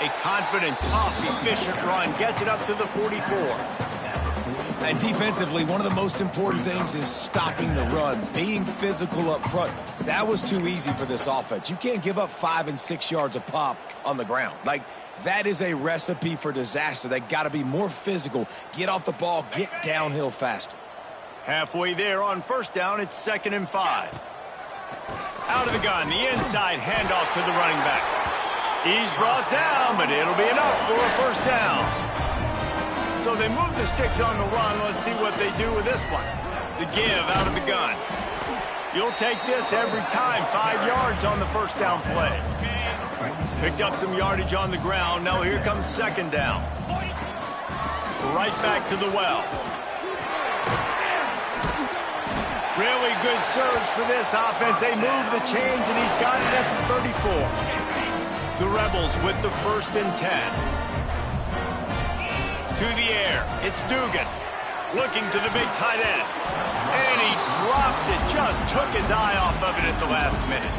A confident, tough, efficient run gets it up to the 44. And defensively, one of the most important things is stopping the run, being physical up front. That was too easy for this offense. You can't give up 5 and 6 yards a pop on the ground. Like, that is a recipe for disaster. They got to be more physical, get off the ball, get downhill faster. Halfway there on first down, it's 2nd and 5. Out of the gun, the inside handoff to the running back. He's brought down, but it'll be enough for a first down. So they move the sticks on the run. Let's see what they do with this one. The give out of the gun. You'll take this every time. 5 yards on the first down play. Picked up some yardage on the ground. Now here comes second down. Right back to the well. Really good surge for this offense. They move the chains, and he's got it at the 34. The Rebels with the 1st and 10. To the air. It's Dugan. Looking to the big tight end. And he drops it. Just took his eye off of it at the last minute.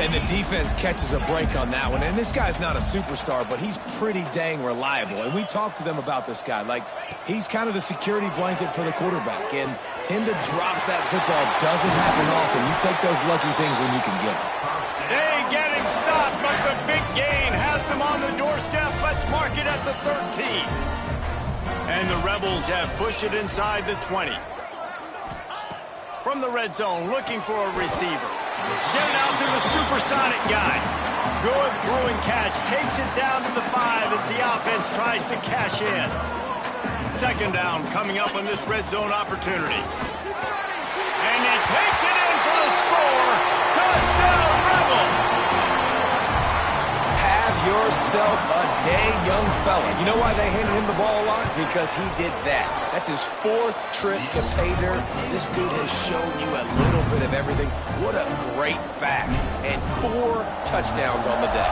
And the defense catches a break on that one. And this guy's not a superstar, but he's pretty dang reliable. And we talked to them about this guy. Like, he's kind of the security blanket for the quarterback. And him to drop that football doesn't happen often. You take those lucky things when you can get them. They get him stopped, but the big gain has him on the doorstep. Let's mark it at the 13. And the Rebels have pushed it inside the 20. From the red zone, looking for a receiver. Get it out to the supersonic guy. Good throw and catch. Takes it down to the 5 as the offense tries to cash in. Second down coming up on this red zone opportunity. And he takes it in for the score. Touchdown, Rebels! Have yourself a day, young fella. You know why they handed him the ball a lot? Because he did that. That's his 4th trip to pay dirt. This dude has shown you a little bit of everything. What a great back. And 4 touchdowns on the day.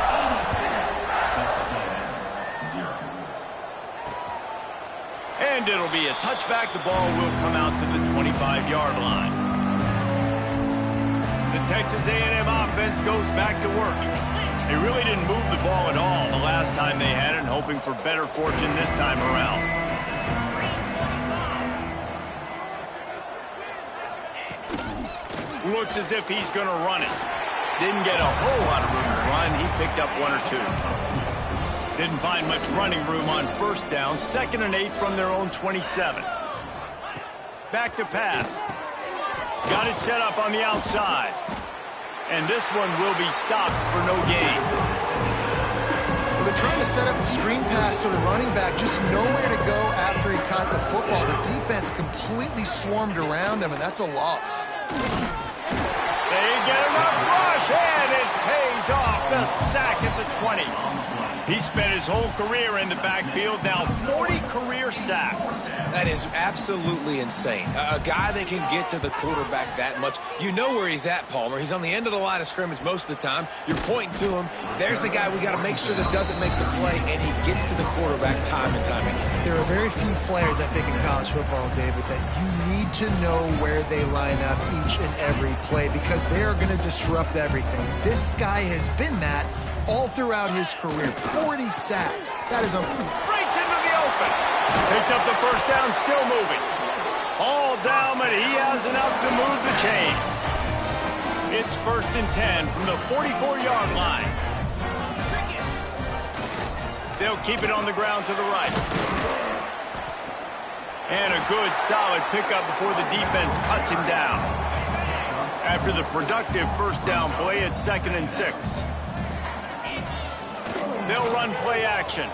And it'll be a touchback. The ball will come out to the 25-yard line. The Texas A&M offense goes back to work. They really didn't move the ball at all the last time they had it, hoping for better fortune this time around. Looks as if he's going to run it. Didn't get a whole lot of room to run. He picked up 1 or 2. Didn't find much running room on first down. 2nd and 8 from their own 27. Back to pass. Got it set up on the outside. And this one will be stopped for no gain. Well, they're trying to set up the screen pass to the running back, just nowhere to go after he caught the football. The defense completely swarmed around him, and that's a loss. They get enough rush, and it pays off. The sack at the 20. He spent his whole career in the backfield, now 40 career sacks. That is absolutely insane. A guy that can get to the quarterback that much. You know where he's at, Palmer. He's on the end of the line of scrimmage most of the time. You're pointing to him. There's the guy we got to make sure that doesn't make the play, and he gets to the quarterback time and time again. There are very few players, I think, in college football, David, that you need to know where they line up each and every play because they are going to disrupt everything. This guy has been that all throughout his career. 40 sacks. That is Breaks into the open. Picks up the first down, still moving. All down, but he has enough to move the chains. It's 1st and 10 from the 44-yard line. They'll keep it on the ground to the right. And a good, solid pickup before the defense cuts him down. After the productive first down play, it's 2nd and 6. They'll run play action.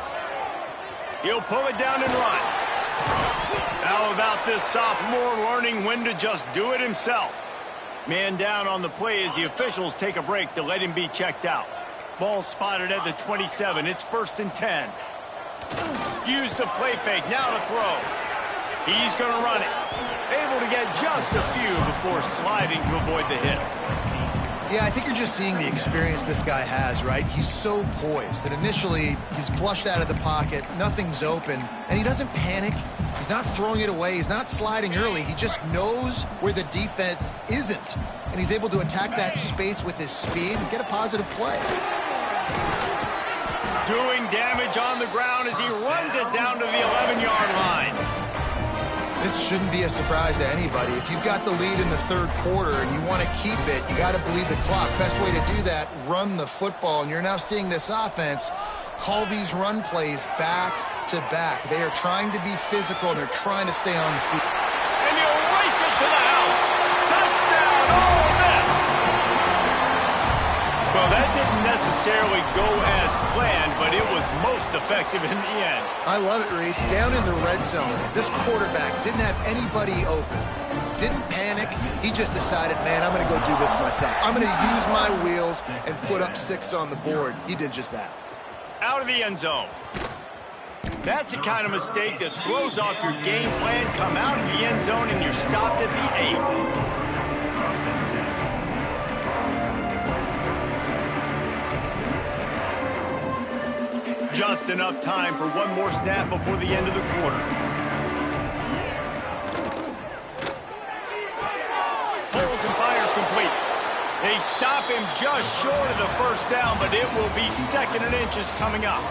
He'll pull it down and run. How about this sophomore learning when to just do it himself? Man down on the play as the officials take a break to let him be checked out. Ball spotted at the 27. It's 1st and 10. Use the play fake. Now to throw. He's going to run it. Able to get just a few before sliding to avoid the hits. Yeah, I think you're just seeing the experience this guy has, right? He's so poised that initially he's flushed out of the pocket, nothing's open, and he doesn't panic. He's not throwing it away. He's not sliding early. He just knows where the defense isn't, and he's able to attack that space with his speed and get a positive play. Doing damage on the ground as he runs it down to the 11-yard line. This shouldn't be a surprise to anybody. If you've got the lead in the 3rd quarter and you want to keep it, you got to bleed the clock. Best way to do that, run the football. And you're now seeing this offense call these run plays back to back. They are trying to be physical, and they're trying to stay on the field. And he'll race it to the house. Touchdown, Ole Miss. Well, that didn't necessarily go as planned, but it was most effective in the end. I love it, Reese. Down in the red zone, this quarterback didn't have anybody open. Didn't panic. He just decided, man, I'm going to go do this myself. I'm going to use my wheels and put up 6 on the board. He did just that. Out of the end zone. That's the kind of mistake that throws off your game plan. Come out of the end zone and you're stopped at the 8. Just enough time for one more snap before the end of the quarter. Pulls and fires complete. They stop him just short of the first down, but it will be 2nd and inches coming up.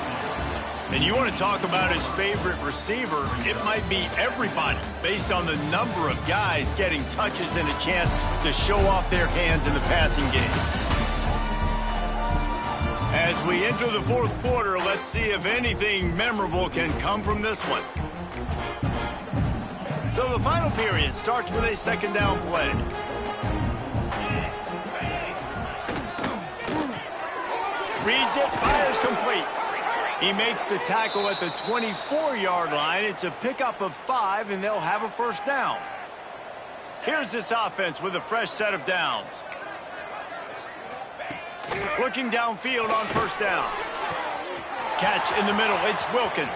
And you want to talk about his favorite receiver, it might be everybody, based on the number of guys getting touches and a chance to show off their hands in the passing game. As we enter the 4th quarter, let's see if anything memorable can come from this one. So the final period starts with a second down play. Reads it, fires complete. He makes the tackle at the 24-yard line. It's a pickup of 5, and they'll have a first down. Here's this offense with a fresh set of downs. Looking downfield on first down. Catch in the middle. It's Wilkins.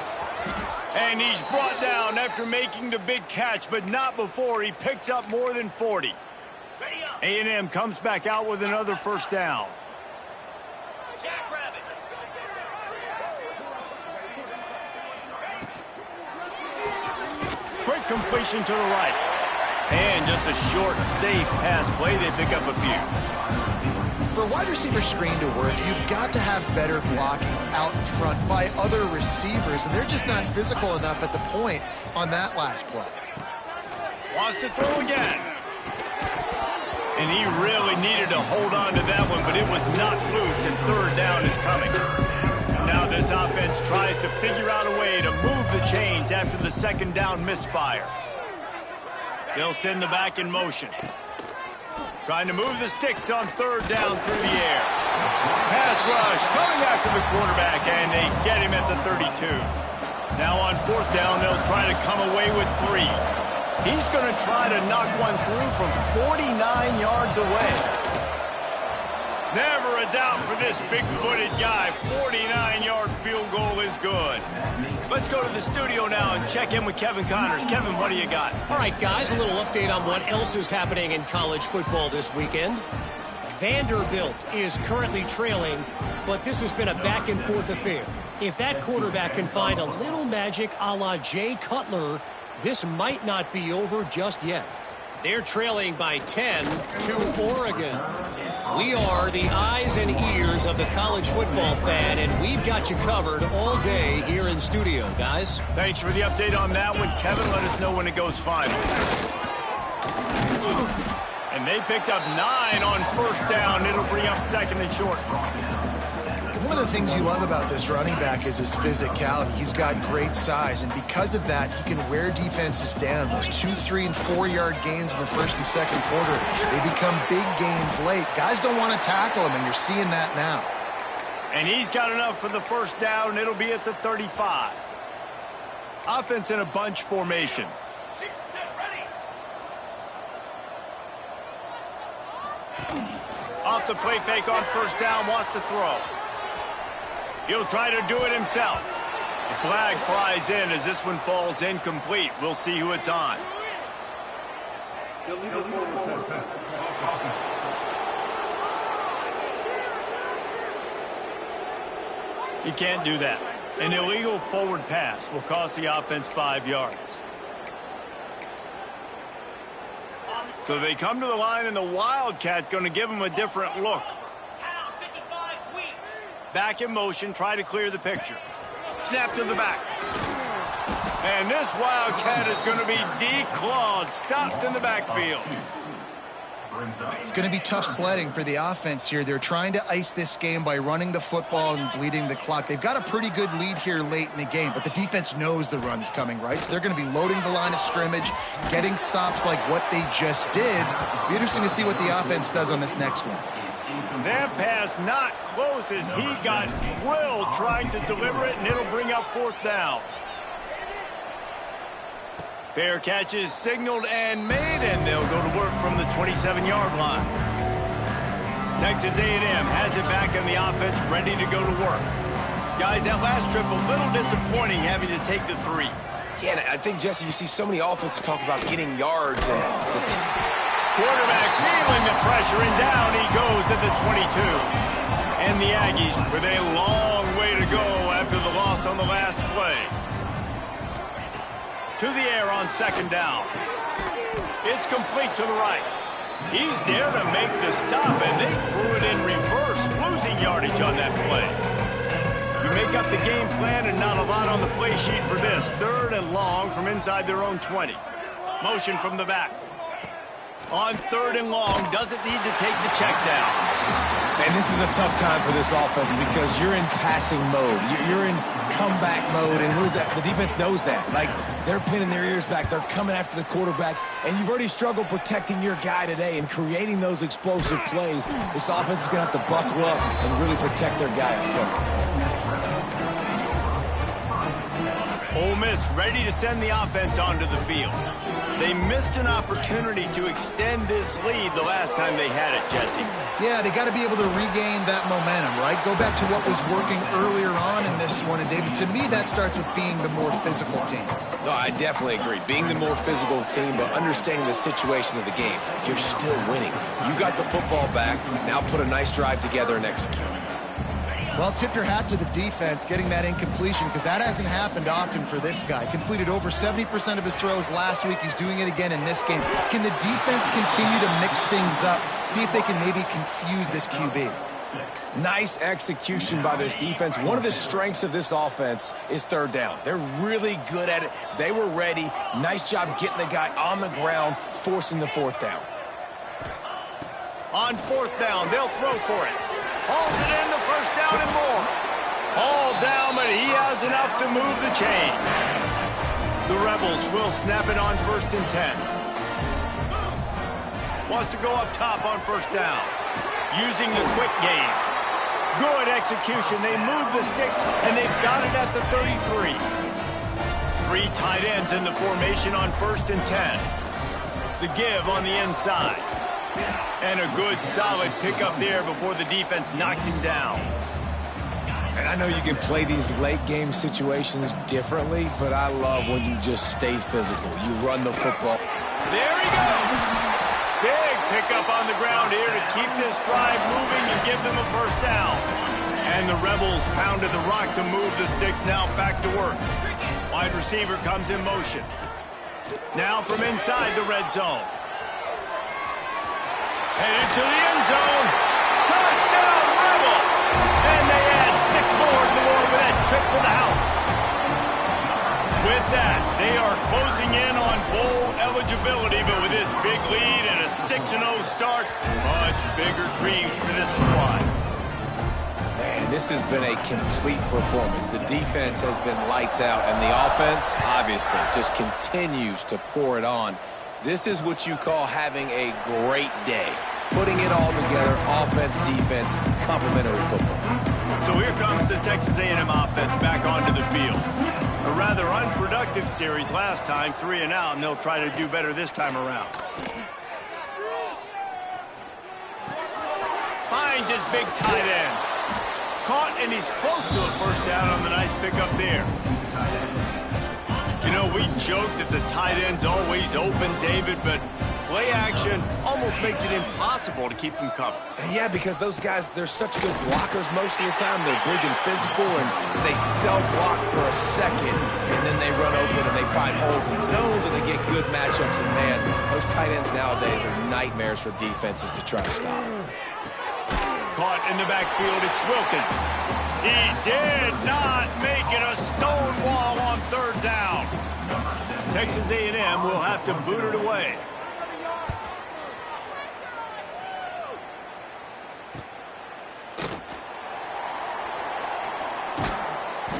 And he's brought down after making the big catch, but not before he picks up more than 40. A&M comes back out with another first down. Quick completion to the right. And just a short, safe pass play. They pick up a few. For a wide receiver screen to work, you've got to have better blocking out in front by other receivers, and they're just not physical enough at the point on that last play. Wants to throw again. And he really needed to hold on to that one, but it was not loose, and third down is coming. Now this offense tries to figure out a way to move the chains after the second down misfire. They'll send the back in motion. Trying to move the sticks on third down through the air. Pass rush coming after the quarterback, and they get him at the 32. Now on fourth down, they'll try to come away with 3. He's going to try to knock one through from 49 yards away. Never a doubt for this big-footed guy. 49-yard field goal is good. Let's go to the studio now and check in with Kevin Connors. Kevin, what do you got? All right, guys, a little update on what else is happening in college football this weekend. Vanderbilt is currently trailing, but this has been a back-and-forth affair. If that quarterback can find a little magic a la Jay Cutler, this might not be over just yet. They're trailing by 10 to Oregon. We are the eyes and ears of the college football fan, and we've got you covered all day here in studio, guys. Thanks for the update on that one, Kevin. Let us know when it goes final. And they picked up 9 on first down. It'll bring up second and short. One of the things you love about this running back is his physicality. He's got great size, and because of that, he can wear defenses down. Those 2, 3, and 4-yard gains in the first and second quarter, they become big gains late. Guys don't want to tackle him, and you're seeing that now. And he's got enough for the first down. It'll be at the 35. Offense in a bunch formation. Off the play fake on first down, wants to throw. He'll try to do it himself. The flag flies in as this one falls incomplete. We'll see who it's on. You can't do that. An illegal forward pass will cost the offense 5 yards. So they come to the line, and the Wildcat going to give them a different look. Back in motion, try to clear the picture. Snap to the back. And this Wildcat is going to be declawed, stopped in the backfield. It's going to be tough sledding for the offense here. They're trying to ice this game by running the football and bleeding the clock. They've got a pretty good lead here late in the game, but the defense knows the run's coming, right? So they're going to be loading the line of scrimmage, getting stops like what they just did. It'll be interesting to see what the offense does on this next one. That pass not close as he got drilled trying to deliver it, and it'll bring up fourth down. Fair catch is signaled and made, and they'll go to work from the 27-yard line. Texas A&M has it back in the offense, ready to go to work. Guys, that last trip, a little disappointing having to take the 3. Yeah, and I think, Jesse, you see so many offenses talk about getting yards. And quarterback feeling the pressure, and down he goes at the 22. And the Aggies with a long way to go after the loss on the last play. To the air on second down. It's complete to the right. He's there to make the stop, and they threw it in reverse, losing yardage on that play. You make up the game plan, and not a lot on the play sheet for this. Third and long from inside their own 20. Motion from the back. On third and long, doesn't need to take the check down. And this is a tough time for this offense because you're in passing mode. You're in comeback mode, and who's that? The defense knows that. Like, they're pinning their ears back. They're coming after the quarterback, and you've already struggled protecting your guy today and creating those explosive plays. This offense is going to have to buckle up and really protect their guy up front. Ole Miss ready to send the offense onto the field. They missed an opportunity to extend this lead the last time they had it, Jesse. Yeah, they got to be able to regain that momentum, right? Go back to what was working earlier on in this one. And, David, to me, that starts with being the more physical team. No, I definitely agree. Being the more physical team, but understanding the situation of the game. You're still winning. You got the football back. Now put a nice drive together and execute. Well, tip your hat to the defense getting that incompletion, because that hasn't happened often for this guy. Completed over 70% of his throws last week. He's doing it again in this game. Can the defense continue to mix things up, see if they can maybe confuse this QB? Nice execution by this defense. One of the strengths of this offense is third down. They're really good at it. They were ready. Nice job getting the guy on the ground, forcing the fourth down. On fourth down, they'll throw for it. Hauls it in, the first down and more. All down, but he has enough to move the chains. The Rebels will snap it on 1st and 10. Wants to go up top on first down. Using the quick game. Good execution. They move the sticks, and they've got it at the 33. 3 tight ends in the formation on 1st and 10. The give on the inside. And a good, solid pickup there before the defense knocks him down. And I know you can play these late-game situations differently, but I love when you just stay physical. You run the football. There he goes! Big pickup on the ground here to keep this drive moving and give them a first down. And the Rebels pounded the rock to move the sticks, now back to work. Wide receiver comes in motion. Now from inside the red zone. Headed to the end zone. Touchdown, Rebels! And they add 6 more to the board with that trip to the house. With that, they are closing in on bowl eligibility, but with this big lead and a 6-0 start, much bigger dreams for this squad. Man, this has been a complete performance. The defense has been lights out, and the offense, obviously, just continues to pour it on. This is what you call having a great day. Putting it all together, offense, defense, complementary football. So here comes the Texas A&M offense back onto the field. A rather unproductive series last time, 3 and out, and they'll try to do better this time around. Finds his big tight end. Caught, and he's close to a first down on the nice pickup there. You know, we joke that the tight end's always open, David, but play action almost makes it impossible to keep them covered. And yeah, because those guys, they're such good blockers most of the time. They're big and physical, and they self-block for a second, and then they run open and they find holes in zones, and they get good matchups. And, man, those tight ends nowadays are nightmares for defenses to try to stop. Caught in the backfield, it's Wilkins. He did not make it a stone wall on third down. Texas A&M will have to boot it away.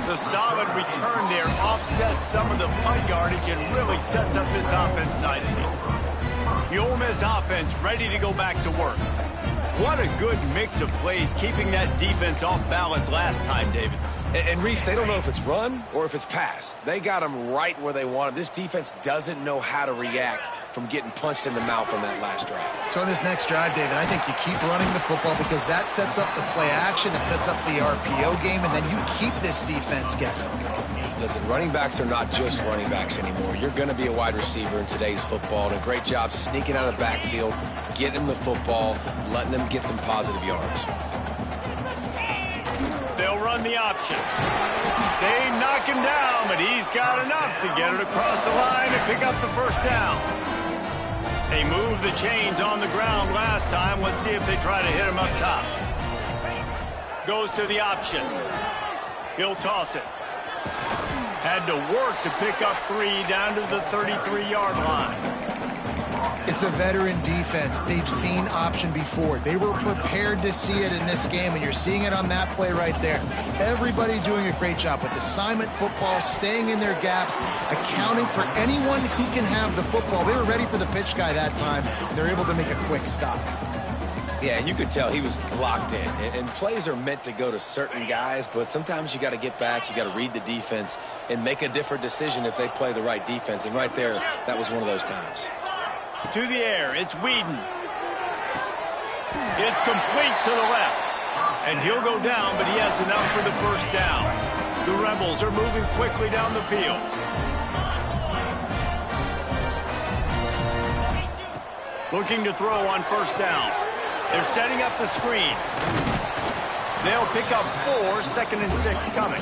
The solid return there offsets some of the punt yardage and really sets up this offense nicely. The Ole Miss offense ready to go back to work. What a good mix of plays, keeping that defense off balance last time, David. And Reese, they don't know if it's run or if it's pass. They got them right where they want them. This defense doesn't know how to react from getting punched in the mouth on that last drive. So in this next drive, David, I think you keep running the football because that sets up the play action, it sets up the RPO game, and then you keep this defense guessing. Listen, running backs are not just running backs anymore. You're going to be a wide receiver in today's football, and a great job sneaking out of the backfield, getting them the football, letting them get some positive yards. They'll run the option. They knock him down, but he's got enough to get it across the line and pick up the first down. They moved the chains on the ground last time. Let's see if they try to hit him up top. Goes to the option. He'll toss it. Had to work to pick up 3 down to the 33-yard line. It's a veteran defense. They've seen option before. They were prepared to see it in this game, and you're seeing it on that play right there. Everybody doing a great job with assignment football, staying in their gaps, accounting for anyone who can have the football. They were ready for the pitch guy that time, and they're able to make a quick stop. Yeah, and you could tell he was locked in. And plays are meant to go to certain guys, but sometimes you got to get back, you got to read the defense, and make a different decision if they play the right defense. And right there, that was one of those times. To the air, it's Whedon. It's complete to the left. And he'll go down, but he has enough for the first down. The Rebels are moving quickly down the field. Looking to throw on first down. They're setting up the screen. They'll pick up 4, 2nd and 6 coming.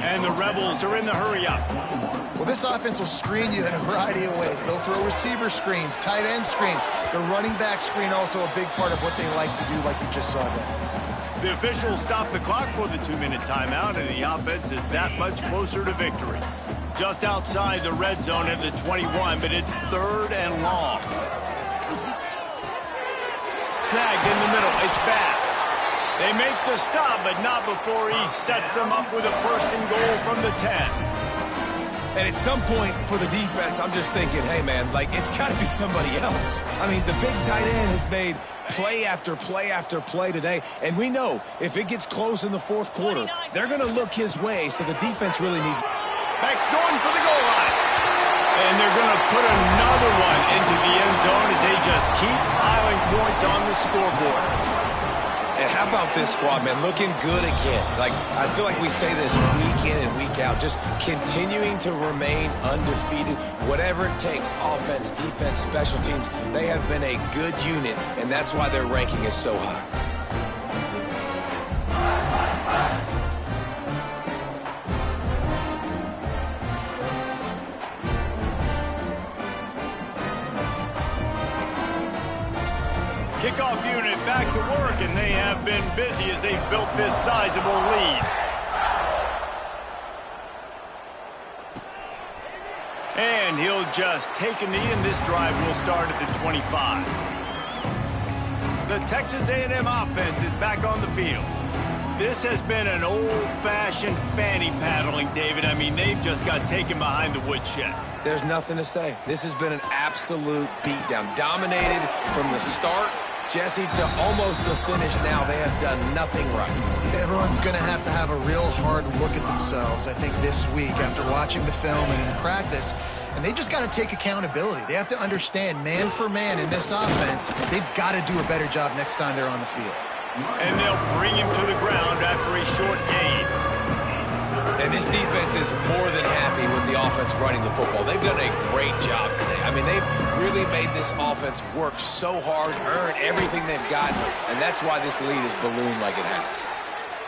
And the Rebels are in the hurry up. Well, this offense will screen you in a variety of ways. They'll throw receiver screens, tight end screens. The running back screen also a big part of what they like to do, like you just saw there. The officials stop the clock for the 2-minute timeout, and the offense is that much closer to victory. Just outside the red zone at the 21, but it's 3rd and long. Snagged in the middle, it's Bass. They make the stop, but not before he sets them up with a 1st and goal from the 10. And at some point for the defense, I'm just thinking, hey, man, like, it's got to be somebody else. I mean, the big tight end has made play after play after play today. And we know if it gets close in the 4th quarter, they're going to look his way, so the defense really needs... Beck's going for the goal line. And they're going to put another one into the end zone as they just keep piling points on the scoreboard. And how about this squad, man? Looking good again. Like, I feel like we say this week in and week out, just continuing to remain undefeated, whatever it takes, offense, defense, special teams. They have been a good unit, and that's why their ranking is so high. Kickoff unit back to work, and they have been busy as they've built this sizable lead. And he'll just take a knee, and this drive will start at the 25. The Texas A&M offense is back on the field. This has been an old-fashioned fanny paddling, David. I mean, they've just got taken behind the woodshed. There's nothing to say. This has been an absolute beatdown. Dominated from the start, Jesse, to almost the finish now. They have done nothing right. Everyone's going to have a real hard look at themselves, I think, this week after watching the film and in practice. And they just got to take accountability. They have to understand, man for man in this offense, they've got to do a better job next time they're on the field. And they'll bring him to the ground after a short gain. And this defense is more than happy with the offense running the football. They've done a great job today. I mean, they've really made this offense work so hard, earn everything they've gotten, and that's why this lead is ballooned like it has.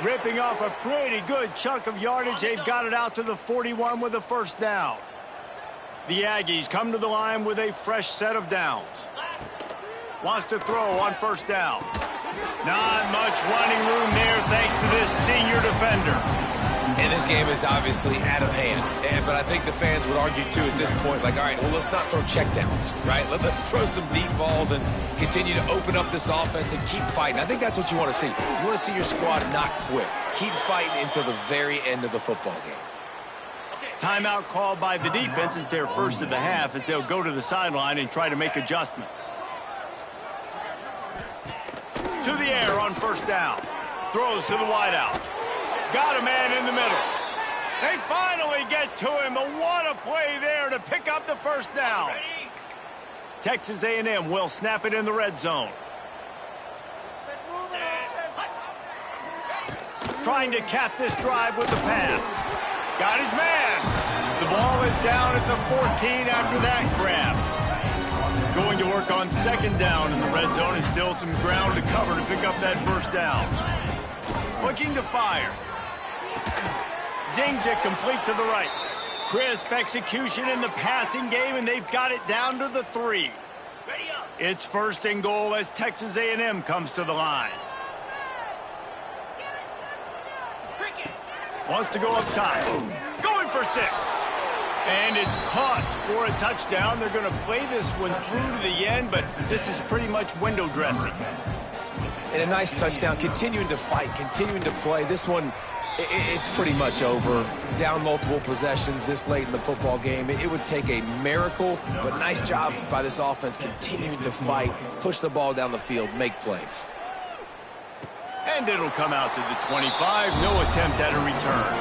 Ripping off a pretty good chunk of yardage. They've got it out to the 41 with a first down. The Aggies come to the line with a fresh set of downs. Wants to throw on first down. Not much running room there thanks to this senior defender. And this game is obviously out of hand. But I think the fans would argue, too, at this point, like, all right, well, let's not throw checkdowns, right? Let's throw some deep balls and continue to open up this offense and keep fighting. I think that's what you want to see. You want to see your squad not quit. Keep fighting until the very end of the football game. Timeout called by the defense. It's their first of the half as they'll go to the sideline and try to make adjustments. To the air on first down. Throws to the wideout. Got a man in the middle. They finally get to him, but what a play there to pick up the first down. Texas A&M will snap it in the red zone. Trying to cap this drive with the pass. Got his man. The ball is down at the 14 after that grab. Going to work on second down in the red zone, and still some ground to cover to pick up that first down. Looking to fire. Zings it complete to the right. Crisp execution in the passing game, and they've got it down to the 3. It's first and goal as Texas A&M comes to the line. Wants to go up top. Going for 6. And it's caught for a touchdown. They're going to play this one through to the end, but this is pretty much window dressing. And a nice touchdown, continuing to fight, continuing to play. This one, it's pretty much over. Down multiple possessions this late in the football game. It would take a miracle, but nice job by this offense continuing to fight, push the ball down the field, make plays. And it'll come out to the 25. No attempt at a return.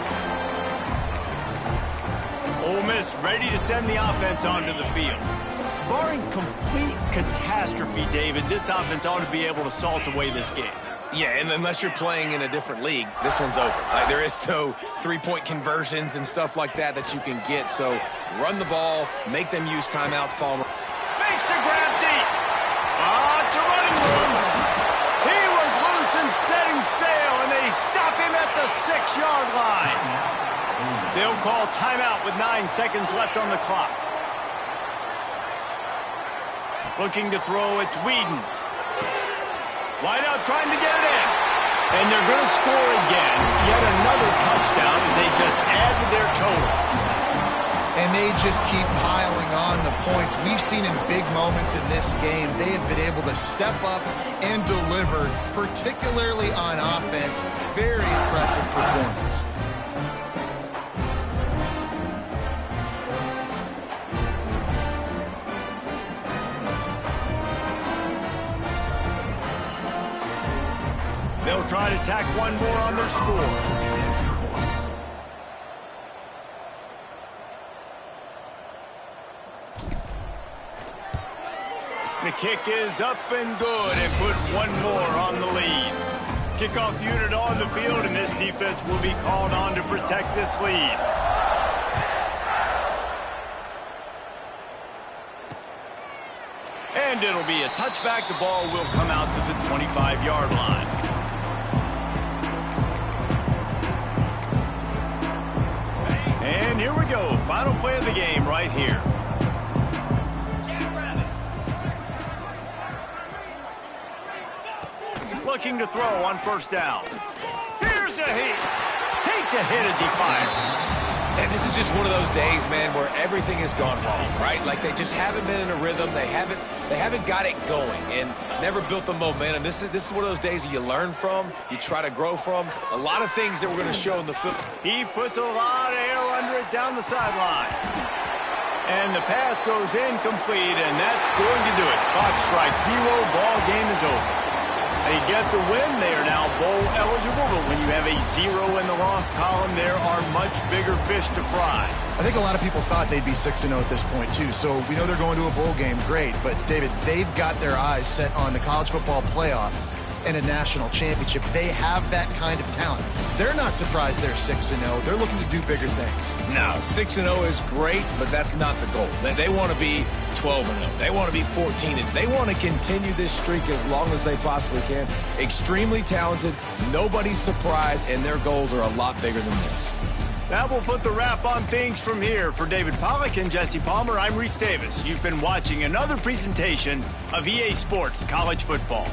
Ole Miss ready to send the offense onto the field. Barring complete catastrophe, David, this offense ought to be able to salt away this game. Yeah, and unless you're playing in a different league, this one's over. Like, there is no three-point conversions and stuff like that you can get. So run the ball, make them use timeouts, Palmer. Makes the grab deep. It's a running room. He was loose and setting sail, and they stop him at the 6-yard line. They'll call timeout with 9 seconds left on the clock. Looking to throw, it's Whedon. Wide out trying to get it in. And they're going to score again. Yet another touchdown as they just add to their total. And they just keep piling on the points. We've seen in big moments in this game, they have been able to step up and deliver, particularly on offense. Very impressive performance. They'll try to tack one more on their score. The kick is up and good and put one more on the lead. Kickoff unit on the field, and this defense will be called on to protect this lead. And it'll be a touchback. The ball will come out to the 25-yard line. And here we go. Final play of the game right here. Looking to throw on first down. Here's a hit. Takes a hit as he fires. And this is just one of those days, man, where everything has gone wrong, right? Like, they just haven't been in a rhythm. They haven't got it going and never built the momentum. This is one of those days that you learn from, you try to grow from. A lot of things that we're going to show in the film. He puts a lot of air under it down the sideline. And the pass goes incomplete, and that's going to do it. Clock strikes 0. Ball game is over. They get the win. They are now bowl eligible, but when you have a 0 in the loss column, there are much bigger fish to fry. I think a lot of people thought they'd be 6-0 at this point, too. So we know they're going to a bowl game. Great. But, David, they've got their eyes set on the college football playoff and a national championship. They have that kind of talent. They're not surprised they're 6-0. They're looking to do bigger things. No, 6-0 is great, but that's not the goal. They want to be 12-0. They want to be 14-0. They want to continue this streak as long as they possibly can. Extremely talented. Nobody's surprised, and their goals are a lot bigger than this. That will put the wrap on things from here. For David Pollack and Jesse Palmer, I'm Reese Davis. You've been watching another presentation of EA Sports College Football.